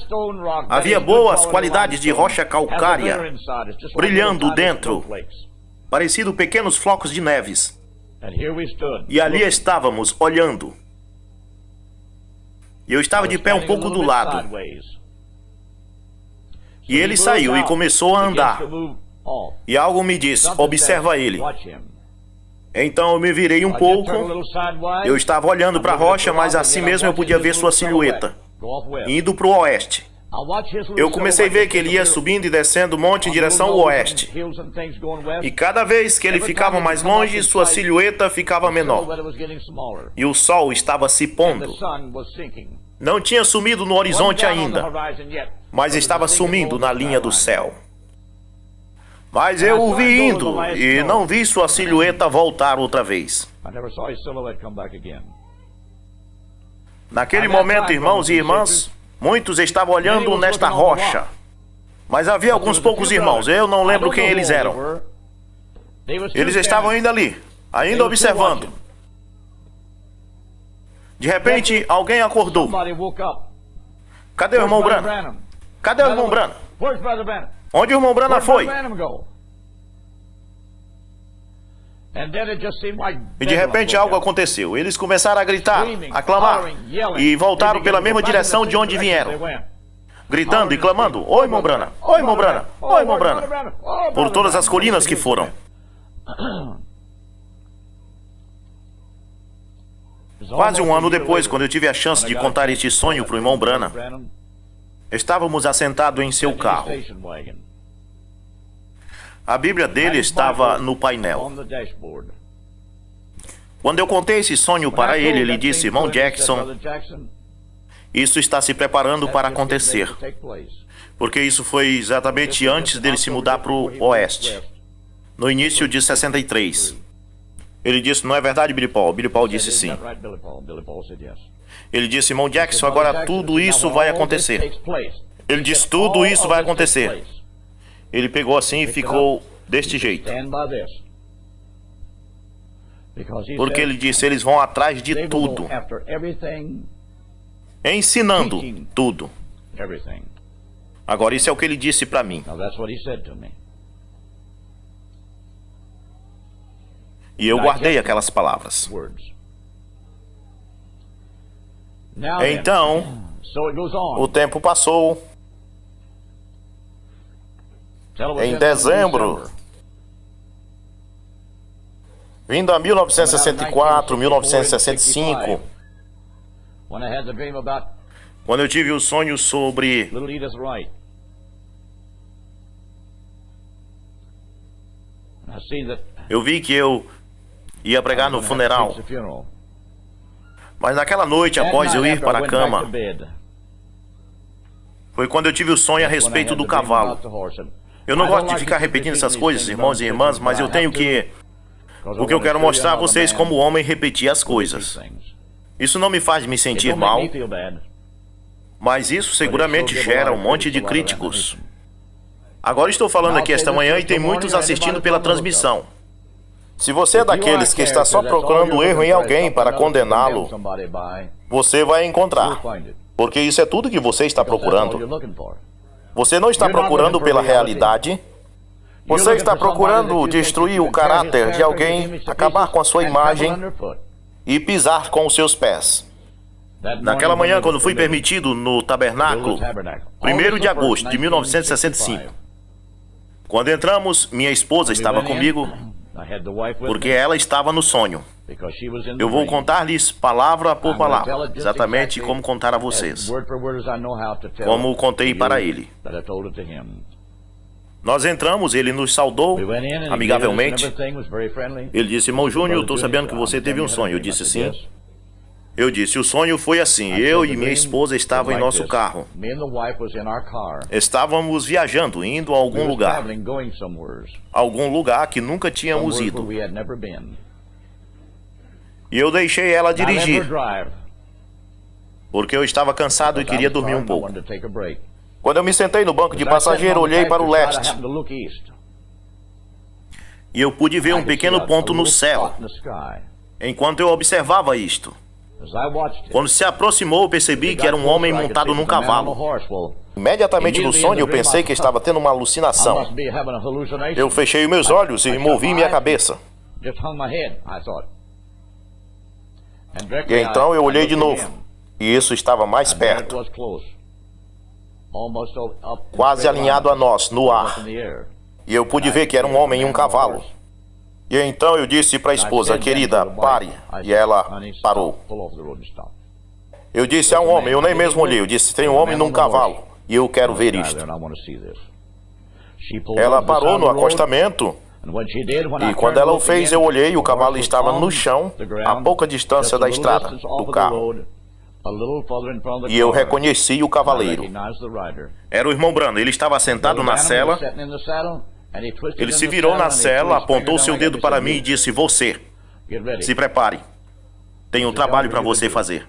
havia boas qualidades de rocha calcária brilhando dentro, parecido pequenos flocos de neves. E ali estávamos, olhando. E eu estava de pé um pouco do lado. E ele saiu e começou a andar. E algo me disse: observa ele. Então eu me virei um pouco. Eu estava olhando para a rocha, mas assim mesmo eu podia ver sua silhueta, indo para o oeste. Eu comecei a ver que ele ia subindo e descendo o monte em direção ao oeste. E cada vez que ele ficava mais longe, sua silhueta ficava menor. E o sol estava se pondo. Não tinha sumido no horizonte ainda, mas estava sumindo na linha do céu. Mas eu o vi indo e não vi sua silhueta voltar outra vez. Naquele momento, irmãos e irmãs, muitos estavam olhando nesta rocha. Mas havia alguns poucos irmãos, eu não lembro quem eles eram. Eles estavam ainda ali, ainda observando. De repente, alguém acordou. Cadê o irmão Branham? Cadê o irmão Branham? Onde o irmão Branham foi? E de repente algo aconteceu. Eles começaram a gritar, a clamar, e voltaram pela mesma direção de onde vieram, gritando e clamando: "Oi, irmão Branham! Oi, irmão Branham! Oi, irmão Branham!" Por todas as colinas que foram. Quase um ano depois, quando eu tive a chance de contar este sonho para o irmão Branham, estávamos assentados em seu carro. A Bíblia dele estava no painel. Quando eu contei esse sonho para ele, ele disse: "Irmão Jackson, isso está se preparando para acontecer." Porque isso foi exatamente antes dele se mudar para o Oeste, no início de 63. Ele disse: "Não é verdade, Billy Paul?" Billy Paul disse sim. Ele disse: "Irmão Jackson, agora tudo isso vai acontecer." Ele disse: "Tudo isso vai acontecer." Ele pegou assim e ficou deste jeito. Porque ele disse: "Eles vão atrás de tudo, ensinando tudo." Agora, isso é o que ele disse para mim. E eu guardei aquelas palavras. Então, o tempo passou. Em dezembro, vindo a 1964, 1965, quando eu tive o sonho sobre eu vi que eu ia pregar no funeral. Mas naquela noite, após eu ir para a cama, foi quando eu tive o sonho a respeito do cavalo. Eu não gosto de ficar repetindo essas coisas, irmãos e irmãs, mas eu tenho que... Porque eu quero mostrar a vocês como o homem repetia as coisas. Isso não me faz me sentir mal, mas isso seguramente gera um monte de críticos. Agora estou falando aqui esta manhã e tem muitos assistindo pela transmissão. Se você é daqueles que está só procurando erro em alguém para condená-lo, você vai encontrar. Porque isso é tudo que você está procurando. Você não está procurando pela realidade. Você está procurando destruir o caráter de alguém, acabar com a sua imagem e pisar com os seus pés. Naquela manhã, quando fui permitido no tabernáculo, 1º de agosto de 1965, quando entramos, minha esposa estava comigo, porque ela estava no sonho. Eu vou contar-lhes palavra por palavra, exatamente como contar a vocês, como contei para ele. Nós entramos, ele nos saudou amigavelmente. Ele disse: "Irmão Júnior, estou sabendo que você teve um sonho." Eu disse: "Sim." Eu disse: "O sonho foi assim, eu e minha esposa estavam em nosso carro. Estávamos viajando, indo a algum lugar. Algum lugar que nunca tínhamos ido. E eu deixei ela dirigir, porque eu estava cansado e queria dormir um pouco. Quando eu me sentei no banco de passageiro, olhei para o leste. E eu pude ver um pequeno ponto no céu, enquanto eu observava isto. Quando se aproximou, eu percebi que era um homem montado num cavalo. Imediatamente no sonho, eu pensei que estava tendo uma alucinação. Eu fechei meus olhos e movi minha cabeça. E então eu olhei de novo, e isso estava mais perto, quase alinhado a nós, no ar. E eu pude ver que era um homem em um cavalo. E então eu disse para a esposa: "Querida, pare." E ela parou. Eu disse: "Há um homem." Eu nem mesmo olhei. Eu disse: "Tem um homem num cavalo, e eu quero ver isto." Ela parou no acostamento, e quando ela o fez, eu olhei e o cavalo estava no chão, a pouca distância da estrada, do carro. E eu reconheci o cavaleiro. Era o irmão Branham. Ele estava sentado na sela. Ele se virou na cela, apontou seu dedo para mim e disse: "Você, se prepare. Tem um trabalho para você fazer."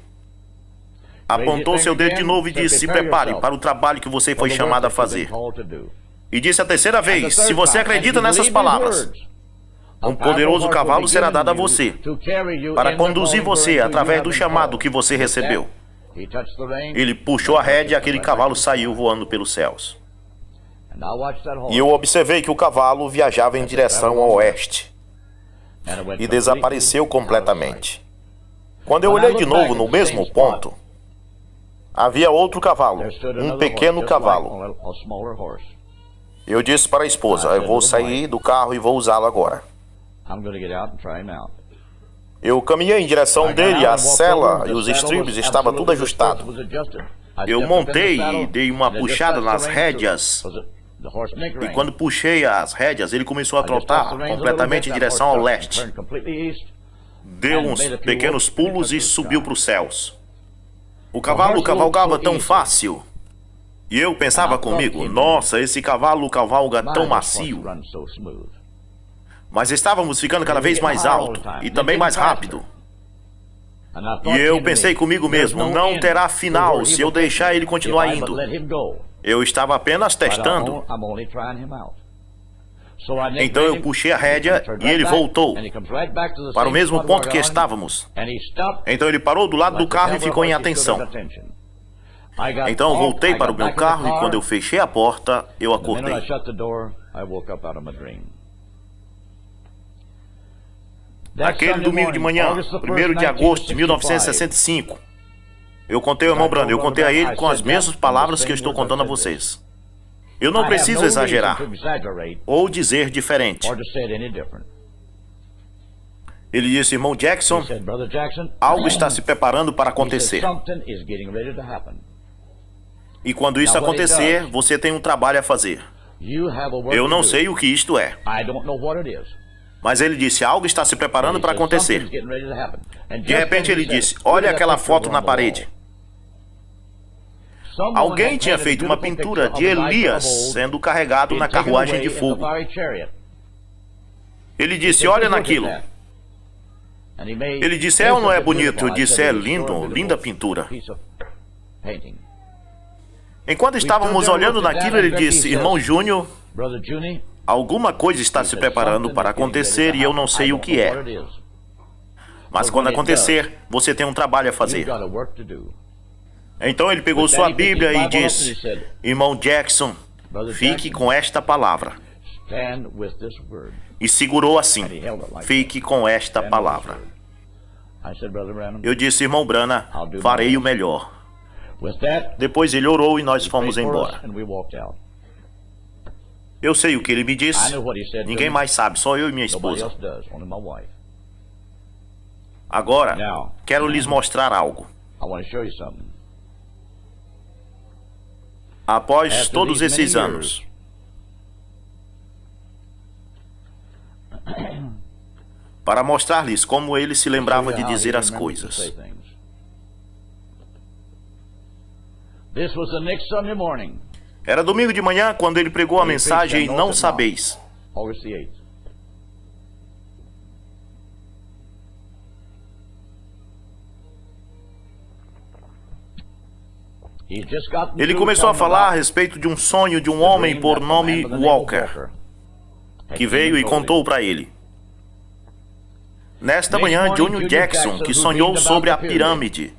Apontou seu dedo de novo e disse: "Se prepare para o trabalho que você foi chamado a fazer." E disse a terceira vez: "Se você acredita nessas palavras, Um poderoso cavalo será dado a você, para conduzir você através do chamado que você recebeu. Ele puxou a rédea e aquele cavalo saiu voando pelos céus. E eu observei que o cavalo viajava em direção ao oeste e desapareceu completamente. Quando eu olhei de novo no mesmo ponto, havia outro cavalo, um pequeno cavalo. Eu disse para a esposa, eu vou sair do carro e vou usá-lo agora. Eu caminhei em direção dele, a sela e os estribos estavam tudo ajustado. Eu montei e dei uma puxada nas rédeas. E quando puxei as rédeas, ele começou a trotar completamente em direção ao leste. Deu uns pequenos pulos e subiu para os céus. O cavalo cavalgava tão fácil. E eu pensava comigo, nossa, esse cavalo cavalga tão macio. Mas estávamos ficando cada vez mais alto e também mais rápido. E eu pensei comigo mesmo, não terá final se eu deixar ele continuar indo. Eu estava apenas testando. Então eu puxei a rédea e ele voltou para o mesmo ponto que estávamos. Então ele parou do lado do carro e ficou em atenção. Então eu voltei para o meu carro e quando eu fechei a porta, eu acordei. Naquele domingo de manhã, 1º de agosto de 1965, eu contei ao irmão Branham, eu contei a ele com as mesmas palavras que eu estou contando a vocês. Eu não preciso exagerar ou dizer diferente. Ele disse, irmão Jackson, algo está se preparando para acontecer. E quando isso acontecer, você tem um trabalho a fazer. Eu não sei o que isto é. Mas ele disse, algo está se preparando para acontecer. De repente ele disse, olha aquela foto na parede. Alguém tinha feito uma pintura de Elias sendo carregado na carruagem de fogo. Ele disse, olha naquilo. Ele disse, é ou não é bonito? Eu disse, é lindo, linda pintura. Enquanto estávamos olhando naquilo, ele disse, irmão Júnior, alguma coisa está se preparando para acontecer e eu não sei o que é. Mas quando acontecer, você tem um trabalho a fazer. Então ele pegou sua Bíblia e disse, irmão Jackson, fique com esta palavra. E segurou assim, fique com esta palavra. Eu disse, irmão Branham, farei o melhor. Depois ele orou e nós fomos embora. Eu sei o que ele me disse. Ninguém mais sabe, só eu e minha esposa. Agora, quero lhes mostrar algo. Após todos esses anos, para mostrar-lhes como ele se lembrava de dizer as coisas. Era domingo de manhã quando ele pregou a mensagem Não Sabeis. Ele começou a falar a respeito de um sonho de um homem por nome Walker, que veio e contou para ele. Nesta manhã, Junior Jackson, que sonhou sobre a pirâmide.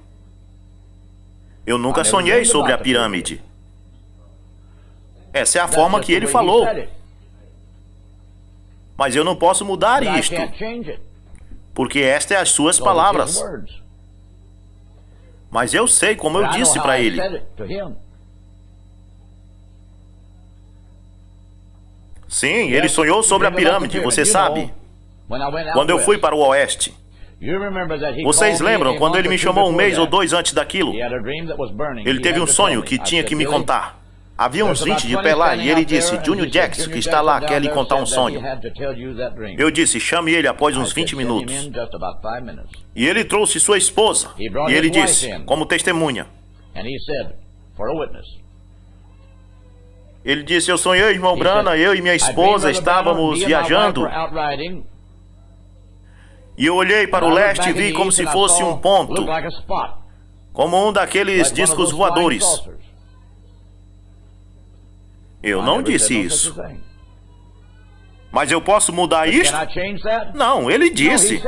Eu nunca sonhei sobre a pirâmide. Essa é a forma que ele falou. Mas eu não posso mudar isto, porque esta é as suas palavras. Mas eu sei como eu disse para ele. Sim, ele sonhou sobre a pirâmide, você sabe. Quando eu fui para o oeste. Vocês lembram quando ele me chamou 1 mês ou 2 antes daquilo? Ele teve um sonho que tinha que me contar. Havia uns 20 de pé lá e ele disse, Junior Jackson, que está lá, quer lhe contar um sonho. Eu disse, chame ele após uns 20 minutos. E ele trouxe sua esposa. E ele disse, como testemunha. Ele disse, eu sonhei, irmão Branham, eu e minha esposa estávamos viajando. E eu olhei para o leste e vi como se fosse um ponto. Como um daqueles discos voadores. Eu não disse isso. Mas eu posso mudar isto? Não, ele disse.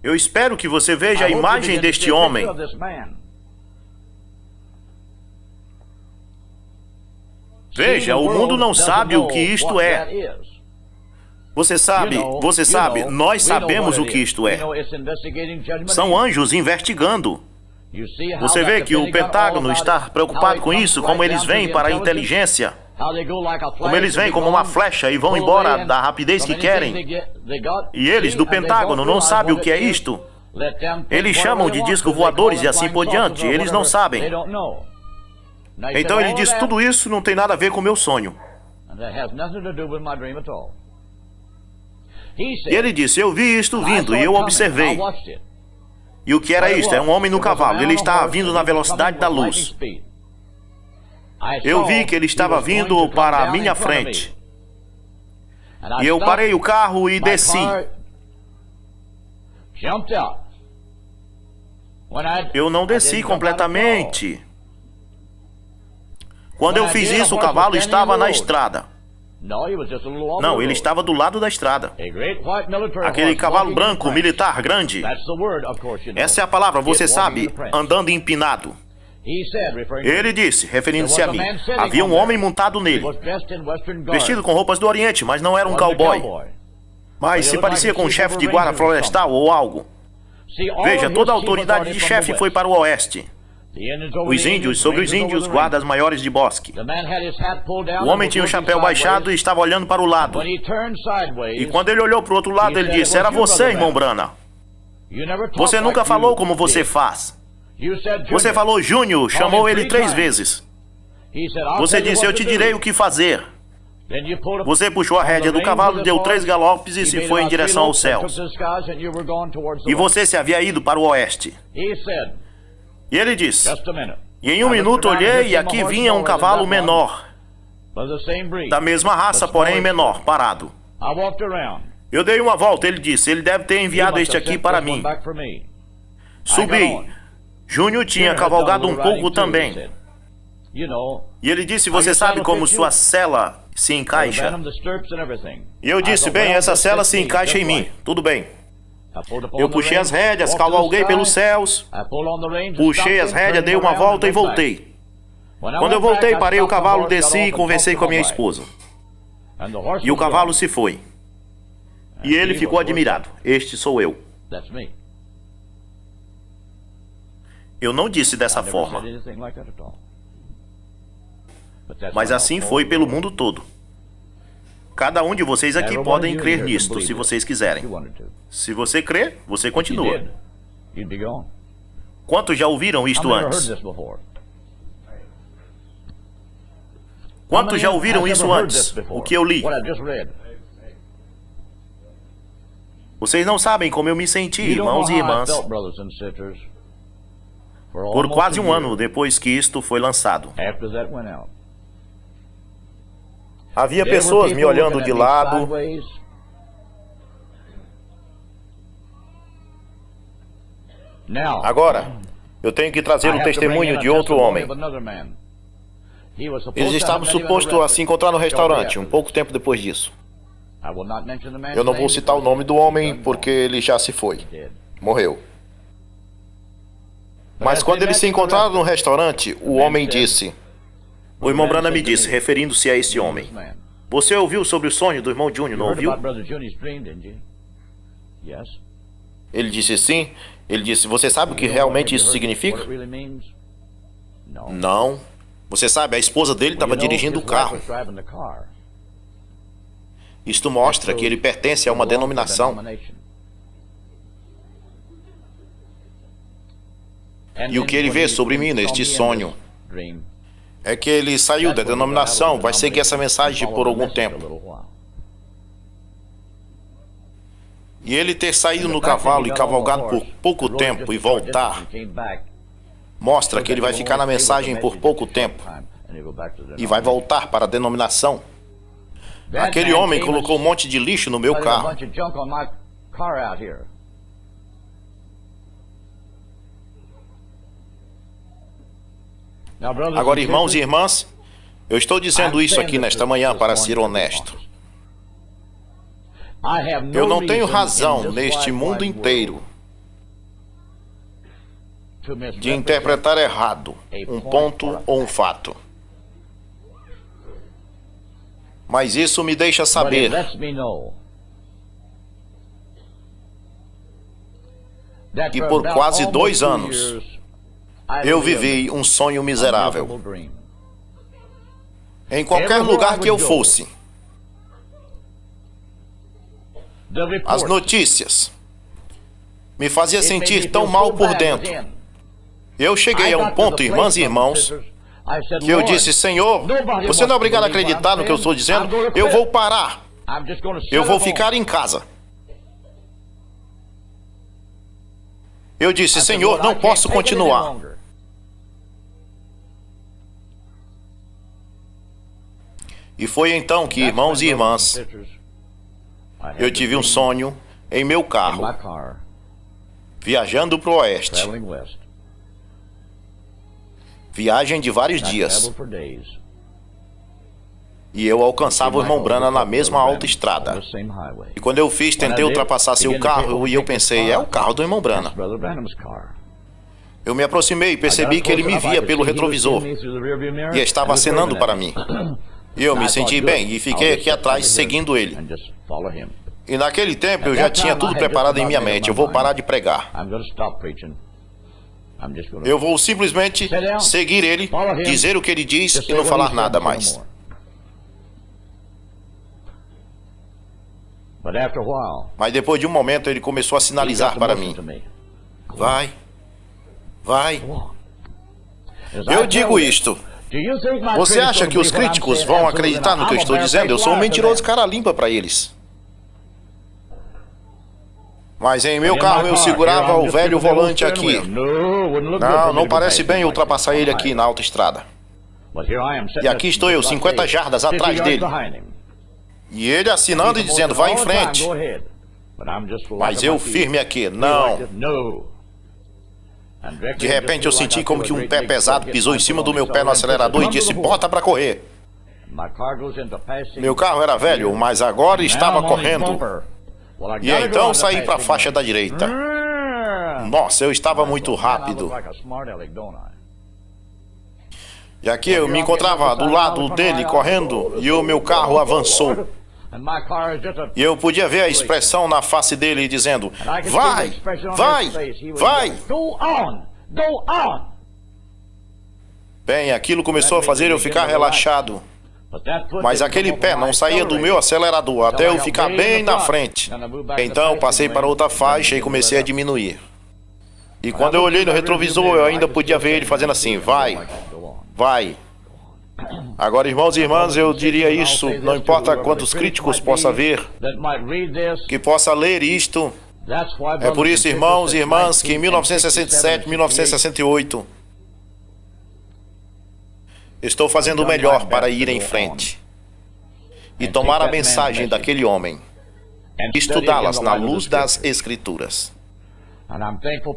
Eu espero que você veja a imagem deste homem. Veja, o mundo não sabe o que isto é. Você sabe, nós sabemos o que isto é. São anjos investigando. Você vê que o Pentágono está preocupado com isso, como eles vêm para a inteligência. Como eles vêm como uma flecha e vão embora da rapidez que querem. E eles do Pentágono não sabem o que é isto. Eles chamam de discos voadores e assim por diante. Eles não sabem. Então ele diz, tudo isso não tem nada a ver com o meu sonho. E ele disse, eu vi isto vindo e eu observei. E o que era isto? É um homem no cavalo. Ele estava vindo na velocidade da luz. Eu vi que ele estava vindo para a minha frente. E eu parei o carro e desci. Eu não desci completamente. Quando eu fiz isso, o cavalo estava na estrada. Não, ele estava do lado da estrada. Aquele cavalo branco militar grande. Essa é a palavra, você sabe, andando empinado. Ele disse, referindo-se a mim, havia um homem montado nele, vestido com roupas do Oriente, mas não era um cowboy. Mas se parecia com um chefe de guarda florestal ou algo. Veja, toda a autoridade de chefe foi para o oeste. Os índios, sobre os índios, guardas maiores de bosque. O homem tinha o chapéu baixado e estava olhando para o lado. E quando ele olhou para o outro lado, ele disse, era você, irmão Branham. Você nunca falou como você faz. Você falou Júnior, chamou ele 3 vezes. Você disse, eu te direi o que fazer. Você puxou a rédea do cavalo, deu 3 galopes e se foi em direção aos céus. E você se havia ido para o oeste. E ele disse, e em um minuto olhei e aqui vinha um cavalo menor, da mesma raça, porém menor, parado. Eu dei uma volta, ele disse, ele deve ter enviado este aqui para mim. Subi. Júnior tinha cavalgado um pouco também. E ele disse, você sabe como sua sela se encaixa? E eu disse, bem, essa sela se encaixa em mim, tudo bem. Eu puxei as rédeas, cavalguei pelos céus, puxei as rédeas, dei uma volta e voltei. Quando eu voltei, parei o cavalo, desci e conversei com a minha esposa. E o cavalo se foi. E ele ficou admirado. Este sou eu. Eu não disse dessa forma. Mas assim foi pelo mundo todo. Cada um de vocês aqui podem crer nisto, se vocês quiserem. Se você crê, você continua. Quantos já ouviram isto antes? Quantos já ouviram isso antes? O que eu li? Vocês não sabem como eu me senti, irmãos e irmãs, por quase um ano depois que isto foi lançado. Havia pessoas me olhando de lado. Agora, eu tenho que trazer o testemunho de outro homem. Eles estavam supostos a se encontrar no restaurante, um pouco tempo depois disso. Eu não vou citar o nome do homem, porque ele já se foi. Morreu. Mas quando eles se encontraram no restaurante, o homem disse... O irmão Branham me disse, referindo-se a esse homem. Você ouviu sobre o sonho do irmão Júnior, não ouviu? Ele disse sim. Ele disse, você sabe o que realmente isso significa? Não. Você sabe, a esposa dele estava dirigindo o carro. Isto mostra que ele pertence a uma denominação. E o que ele vê sobre mim neste sonho é que ele saiu da denominação, vai seguir essa mensagem por algum tempo. E ele ter saído no cavalo e cavalgado por pouco tempo e voltar, mostra que ele vai ficar na mensagem por pouco tempo e vai voltar para a denominação. Aquele homem colocou um monte de lixo no meu carro. Agora, irmãos e irmãs, Eu estou dizendo isso aqui nesta manhã para ser honesto. Eu não tenho razão neste mundo inteiro de interpretar errado um ponto ou um fato. Mas isso me deixa saber que por quase 2 anos eu vivi um sonho miserável. Em qualquer lugar que eu fosse, as notícias me faziam sentir tão mal por dentro. Eu cheguei a um ponto, irmãs e irmãos, que eu disse: Senhor, você não é obrigado a acreditar no que eu estou dizendo, eu vou parar. Eu vou ficar em casa. Eu disse: Senhor, não posso continuar. E foi então que, irmãos e irmãs, eu tive um sonho em meu carro, viajando para o oeste. Viagem de vários dias. E eu alcançava o irmão Branham na mesma autoestrada. E quando eu fiz, tentei ultrapassar seu carro e eu pensei: é o carro do irmão Branham. Eu me aproximei e percebi que ele me via pelo retrovisor e estava acenando para mim. E eu me senti bem e fiquei aqui atrás seguindo ele. E naquele tempo eu já tinha tudo preparado em minha mente: eu vou parar de pregar. Eu vou simplesmente seguir ele, dizer o que ele diz e não falar nada mais. Mas depois de um momento ele começou a sinalizar para mim: vai, vai. Eu digo isto. Você acha que os críticos vão acreditar no que eu estou dizendo? Eu sou um mentiroso cara limpa para eles. Mas em meu carro eu segurava o velho volante aqui. Não parece bem ultrapassar ele aqui na autoestrada. E aqui estou eu, 50 jardas atrás dele. E ele assinando e dizendo: vai em frente. Mas eu firme aqui: não. De repente eu senti como que um pé pesado pisou em cima do meu pé no acelerador e disse: bota para correr. Meu carro era velho, mas agora estava correndo. E então saí para a faixa da direita. Nossa, eu estava muito rápido. E aqui eu me encontrava do lado dele correndo e o meu carro avançou. E eu podia ver a expressão na face dele dizendo: vai, vai, vai. Bem, aquilo começou a fazer eu ficar relaxado. Mas aquele pé não saía do meu acelerador até eu ficar bem na frente. Então passei para outra faixa e comecei a diminuir. E quando eu olhei no retrovisor, eu ainda podia ver ele fazendo assim: vai, vai. Agora, irmãos e irmãs, eu diria isso, não importa quantos críticos possa ver, que possa ler isto. É por isso, irmãos e irmãs, que em 1967, 1968, estou fazendo o melhor para ir em frente e tomar a mensagem daquele homem e estudá-las na luz das Escrituras.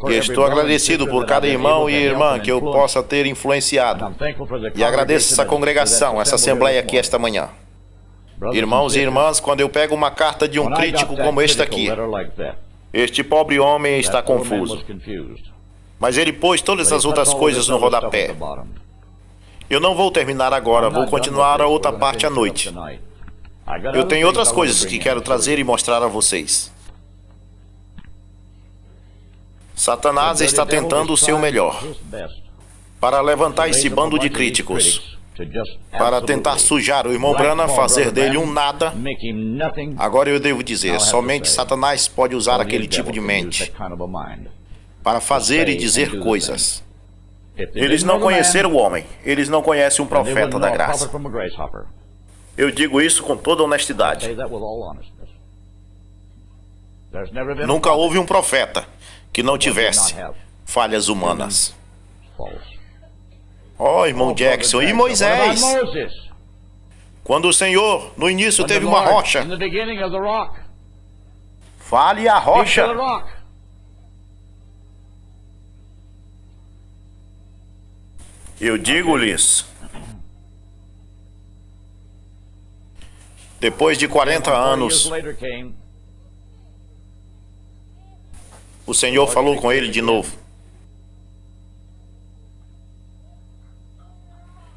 E estou agradecido por cada irmão e irmã que eu possa ter influenciado. E agradeço essa congregação, essa assembleia aqui esta manhã. Irmãos e irmãs, quando eu pego uma carta de um crítico como este aqui, este pobre homem está confuso. Mas ele pôs todas as outras coisas no rodapé. Eu não vou terminar agora, vou continuar a outra parte à noite. Eu tenho outras coisas que quero trazer e mostrar a vocês. Satanás está tentando o seu melhor para levantar esse bando de críticos, para tentar sujar o irmão Branham, fazer dele um nada. Agora eu devo dizer, somente Satanás pode usar aquele tipo de mente para fazer e dizer coisas. Eles não conheceram o homem, eles não conhecem um profeta da graça. Eu digo isso com toda honestidade. Nunca houve um profeta que não tivesse falhas humanas. Oh, irmão Jackson, e Moisés? Quando o Senhor, no início, teve uma rocha. Fale a rocha. Eu digo-lhes, Depois de 40 anos, o Senhor falou com ele de novo.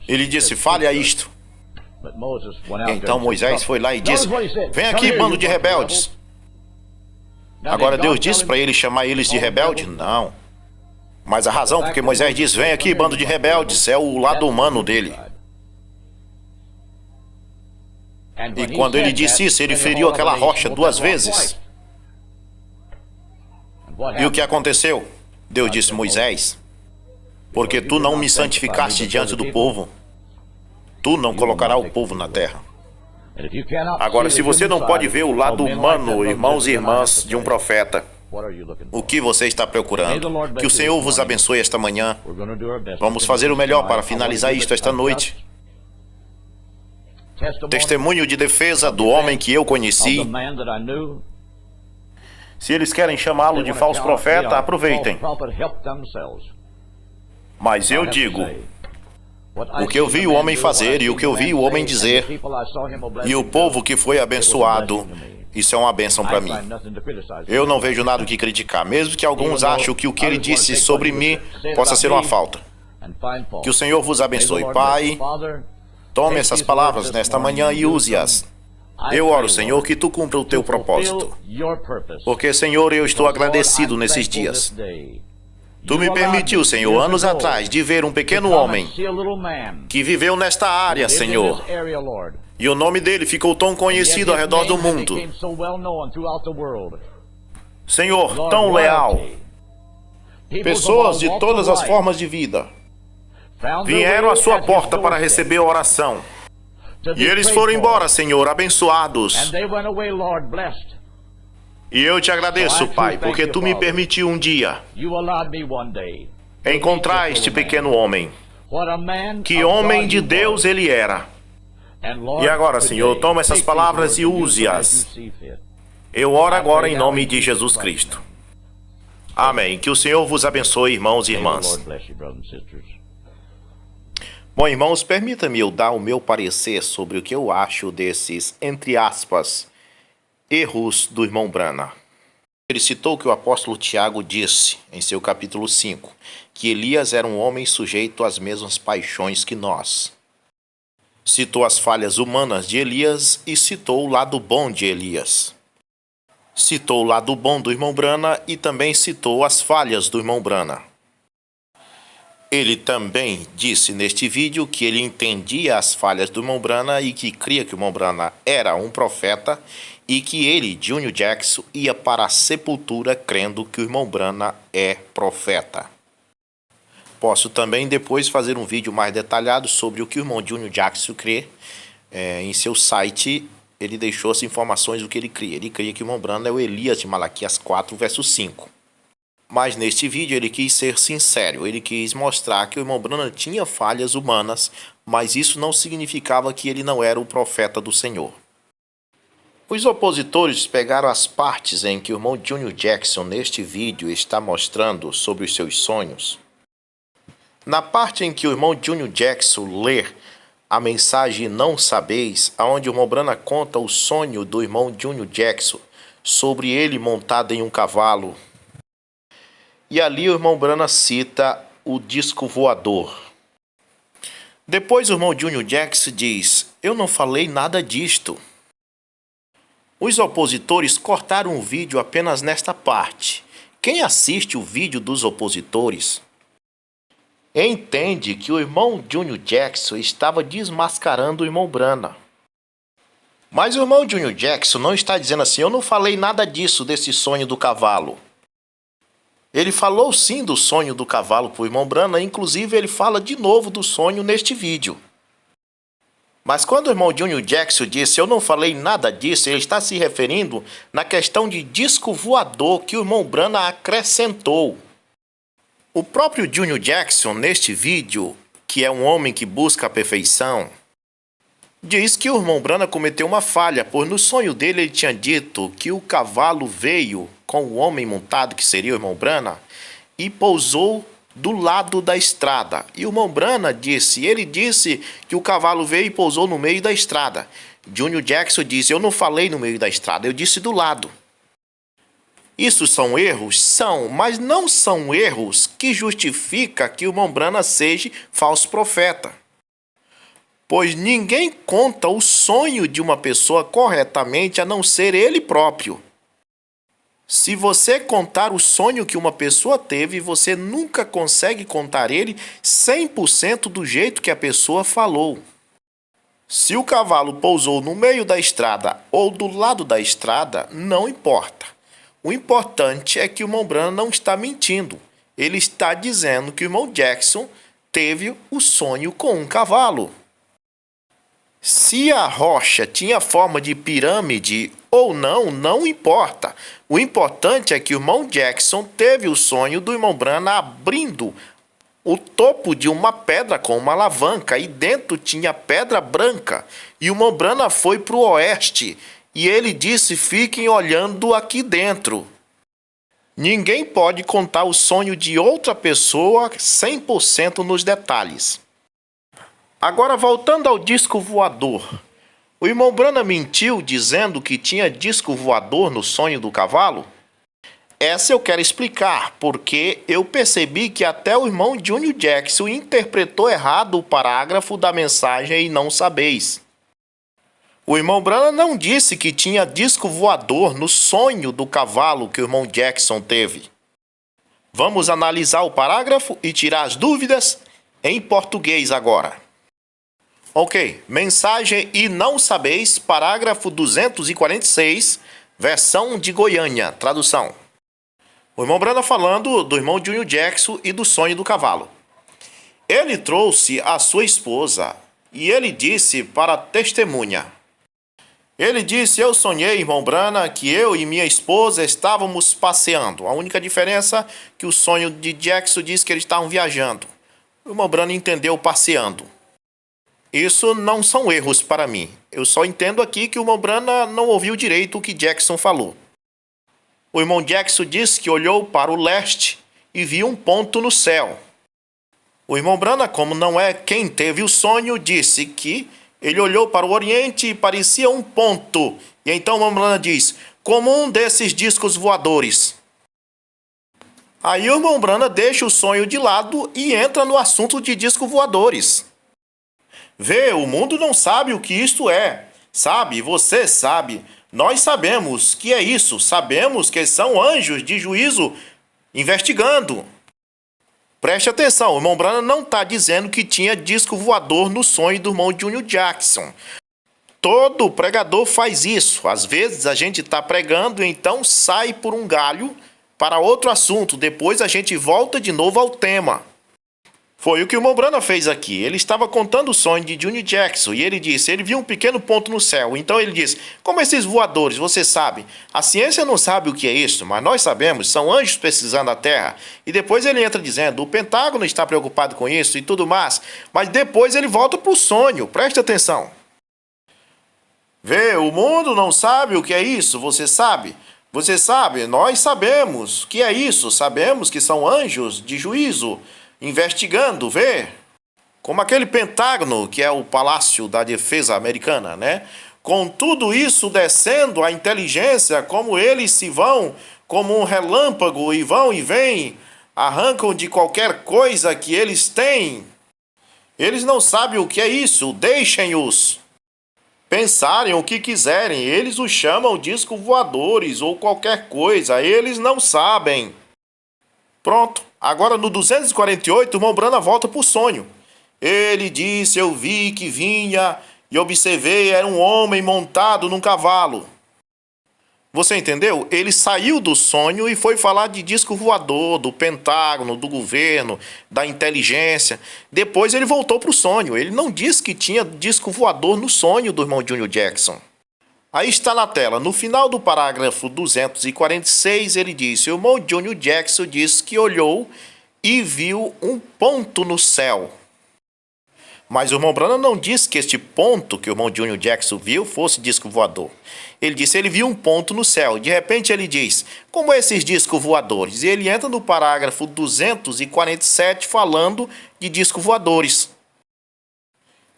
Ele disse, fale a isto. Então Moisés foi lá e disse, vem aqui, bando de rebeldes. Agora Deus disse para ele chamar eles de rebelde? Não. Mas a razão porque Moisés diz, vem aqui, bando de rebeldes, é o lado humano dele. E quando ele disse isso, ele feriu aquela rocha 2 vezes. E o que aconteceu? Deus disse, Moisés, porque tu não me santificaste diante do povo, tu não colocarás o povo na terra. Agora, se você não pode ver o lado humano, irmãos e irmãs, de um profeta, o que você está procurando? Que o Senhor vos abençoe esta manhã. Vamos fazer o melhor para finalizar isto esta noite. Testemunho de defesa do homem que eu conheci. Se eles querem chamá-lo de falso profeta, aproveitem. Mas eu digo, o que eu vi o homem fazer e o que eu vi o homem dizer, e o povo que foi abençoado, isso é uma bênção para mim. Eu não vejo nada o que criticar, mesmo que alguns achem que o que ele disse sobre mim possa ser uma falta. Que o Senhor vos abençoe. Pai, tome essas palavras nesta manhã e use-as. Eu oro, Senhor, que tu cumpra o teu propósito. Porque, Senhor, eu estou agradecido nesses dias. Tu me permitiu, Senhor, anos atrás, de ver um pequeno homem que viveu nesta área, Senhor. E o nome dele ficou tão conhecido ao redor do mundo. Senhor, tão leal. Pessoas de todas as formas de vida vieram à sua porta para receber a oração. E eles foram embora, Senhor, abençoados. E eu te agradeço, Pai, porque tu me permitiu um dia encontrar este pequeno homem. Que homem de Deus ele era. E agora, Senhor, toma essas palavras e use-as. Eu oro agora em nome de Jesus Cristo. Amém. Que o Senhor vos abençoe, irmãos e irmãs. Bom, irmãos, permita-me eu dar o meu parecer sobre o que eu acho desses, entre aspas, erros do irmão Branham. Ele citou que o apóstolo Tiago disse, em seu capítulo 5, que Elias era um homem sujeito às mesmas paixões que nós. Citou as falhas humanas de Elias e citou o lado bom de Elias. Citou o lado bom do irmão Branham e também citou as falhas do irmão Branham. Ele também disse neste vídeo que ele entendia as falhas do irmão Branham e que cria que o irmão Branham era um profeta e que ele, Junior Jackson, ia para a sepultura crendo que o irmão Branham é profeta. Posso também depois fazer um vídeo mais detalhado sobre o que o irmão Junior Jackson crê. Em seu site, ele deixou as informações do que ele cria. Ele cria que o irmão Branham é o Elias de Malaquias 4, verso 5. Mas neste vídeo ele quis ser sincero, ele quis mostrar que o irmão Branham tinha falhas humanas, mas isso não significava que ele não era o profeta do Senhor. Os opositores pegaram as partes em que o irmão Junior Jackson neste vídeo está mostrando sobre os seus sonhos. Na parte em que o irmão Junior Jackson lê a mensagem Não Sabeis, onde o irmão Branham conta o sonho do irmão Junior Jackson sobre ele montado em um cavalo. E ali o irmão Branham cita o disco voador. Depois o irmão Junior Jackson diz, eu não falei nada disto. Os opositores cortaram o vídeo apenas nesta parte. Quem assiste o vídeo dos opositores entende que o irmão Junior Jackson estava desmascarando o irmão Branham. Mas o irmão Junior Jackson não está dizendo assim, eu não falei nada disso, desse sonho do cavalo. Ele falou sim do sonho do cavalo para o irmão Branham, inclusive ele fala de novo do sonho neste vídeo. Mas quando o irmão Junior Jackson disse, eu não falei nada disso, ele está se referindo na questão de disco voador que o irmão Branham acrescentou. O próprio Junior Jackson, neste vídeo, que é um homem que busca a perfeição, diz que o irmão Branham cometeu uma falha, pois no sonho dele ele tinha dito que o cavalo veio com o homem montado, que seria o irmão Branham, e pousou do lado da estrada. E o irmão Branham disse que o cavalo veio e pousou no meio da estrada. Junior Jackson disse: eu não falei no meio da estrada, eu disse do lado. Isso são erros? São, mas não são erros que justificam que o Mombrana seja falso profeta. Pois ninguém conta o sonho de uma pessoa corretamente a não ser ele próprio. Se você contar o sonho que uma pessoa teve, você nunca consegue contar ele 100% do jeito que a pessoa falou. Se o cavalo pousou no meio da estrada ou do lado da estrada, não importa. O importante é que o Mombrana não está mentindo. Ele está dizendo que o irmão Jackson teve o sonho com um cavalo. Se a rocha tinha forma de pirâmide ou não, não importa. O importante é que o irmão Jackson teve o sonho do irmão Brana abrindo o topo de uma pedra com uma alavanca e dentro tinha pedra branca. E o irmão Brana foi para o oeste e ele disse: fiquem olhando aqui dentro. Ninguém pode contar o sonho de outra pessoa 100% nos detalhes. Agora, voltando ao disco voador. O irmão Brana mentiu dizendo que tinha disco voador no sonho do cavalo? Essa eu quero explicar, porque eu percebi que até o irmão Junior Jackson interpretou errado o parágrafo da mensagem e não sabeis. O irmão Brana não disse que tinha disco voador no sonho do cavalo que o irmão Jackson teve. Vamos analisar o parágrafo e tirar as dúvidas em português agora. Ok, mensagem e não sabeis, parágrafo 246, versão de Goiânia, tradução. O irmão Brana falando do irmão Junior Jackson e do sonho do cavalo. Ele trouxe a sua esposa e ele disse para a testemunha. Ele disse: eu sonhei, irmão Brana, que eu e minha esposa estávamos passeando. A única diferença é que o sonho de Jackson diz que eles estavam viajando. O irmão Brana entendeu passeando. Isso não são erros para mim. Eu só entendo aqui que o irmão Brana não ouviu direito o que Jackson falou. O irmão Jackson disse que olhou para o leste e viu um ponto no céu. O irmão Brana, como não é quem teve o sonho, disse que ele olhou para o oriente e parecia um ponto. E então o irmão Brana diz: como um desses discos voadores. Aí o irmão Brana deixa o sonho de lado e entra no assunto de discos voadores. Vê, o mundo não sabe o que isto é. Sabe, você sabe. Nós sabemos que é isso. Sabemos que são anjos de juízo investigando. Preste atenção, o irmão Brana não está dizendo que tinha disco voador no sonho do irmão Junior Jackson. Todo pregador faz isso. Às vezes a gente está pregando e então sai por um galho para outro assunto. Depois a gente volta de novo ao tema. Foi o que o irmão Brana fez aqui. Ele estava contando o sonho de Junior Jackson e ele disse, ele viu um pequeno ponto no céu. Então ele disse: como esses voadores, você sabe, a ciência não sabe o que é isso, mas nós sabemos, são anjos pesquisando a Terra. E depois ele entra dizendo, o Pentágono está preocupado com isso e tudo mais. Mas depois ele volta para o sonho, preste atenção. Vê, o mundo não sabe o que é isso, você sabe? Você sabe, nós sabemos que é isso, sabemos que são anjos de juízo investigando, vê? Como aquele Pentágono, que é o Palácio da Defesa Americana, né? Com tudo isso descendo, a inteligência, como eles se vão como um relâmpago e vão e vêm, arrancam de qualquer coisa que eles têm. Eles não sabem o que é isso, deixem-os pensarem o que quiserem, eles os chamam disco voadores ou qualquer coisa, eles não sabem. Pronto. Agora no 248, o irmão Brana volta para o sonho. Ele disse, eu vi que vinha e observei, era um homem montado num cavalo. Você entendeu? Ele saiu do sonho e foi falar de disco voador, do Pentágono, do governo, da inteligência. Depois ele voltou para o sonho. Ele não disse que tinha disco voador no sonho do irmão Junior Jackson. Aí está na tela, no final do parágrafo 246, ele disse, o irmão Junior Jackson disse que olhou e viu um ponto no céu. Mas o irmão Brana não disse que este ponto que o irmão Junior Jackson viu fosse disco voador. Ele disse, ele viu um ponto no céu. De repente ele diz, como esses discos voadores? E ele entra no parágrafo 247 falando de discos voadores.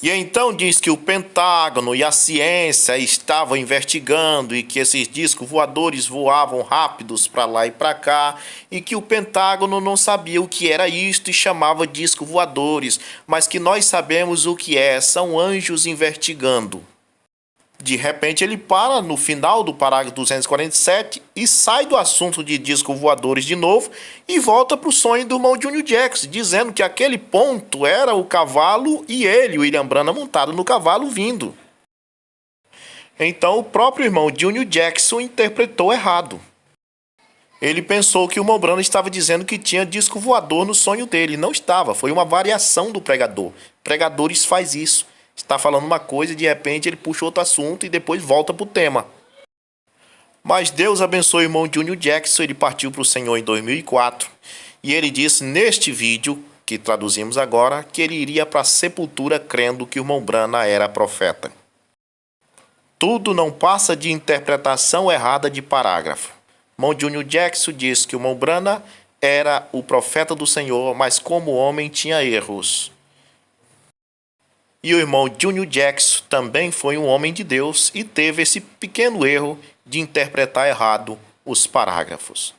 E então diz que o Pentágono e a ciência estavam investigando e que esses discos voadores voavam rápidos para lá e para cá e que o Pentágono não sabia o que era isto e chamava discos voadores, mas que nós sabemos o que é, são anjos investigando. De repente ele para no final do parágrafo 247 e sai do assunto de discos voadores de novo e volta para o sonho do irmão Junior Jackson, dizendo que aquele ponto era o cavalo e ele, o William Branham, montado no cavalo vindo. Então o próprio irmão Junior Jackson interpretou errado. Ele pensou que o irmão Branham estava dizendo que tinha disco voador no sonho dele. Não estava, foi uma variação do pregador. Pregadores faz isso. Está falando uma coisa e de repente ele puxa outro assunto e depois volta para o tema. Mas Deus abençoe o irmão Junior Jackson, ele partiu para o Senhor em 2004 e ele disse neste vídeo, que traduzimos agora, que ele iria para a sepultura crendo que o irmão Branham era profeta. Tudo não passa de interpretação errada de parágrafo. O irmão Junior Jackson disse que o irmão Branham era o profeta do Senhor, mas como homem tinha erros. E o irmão Junior Jackson também foi um homem de Deus e teve esse pequeno erro de interpretar errado os parágrafos.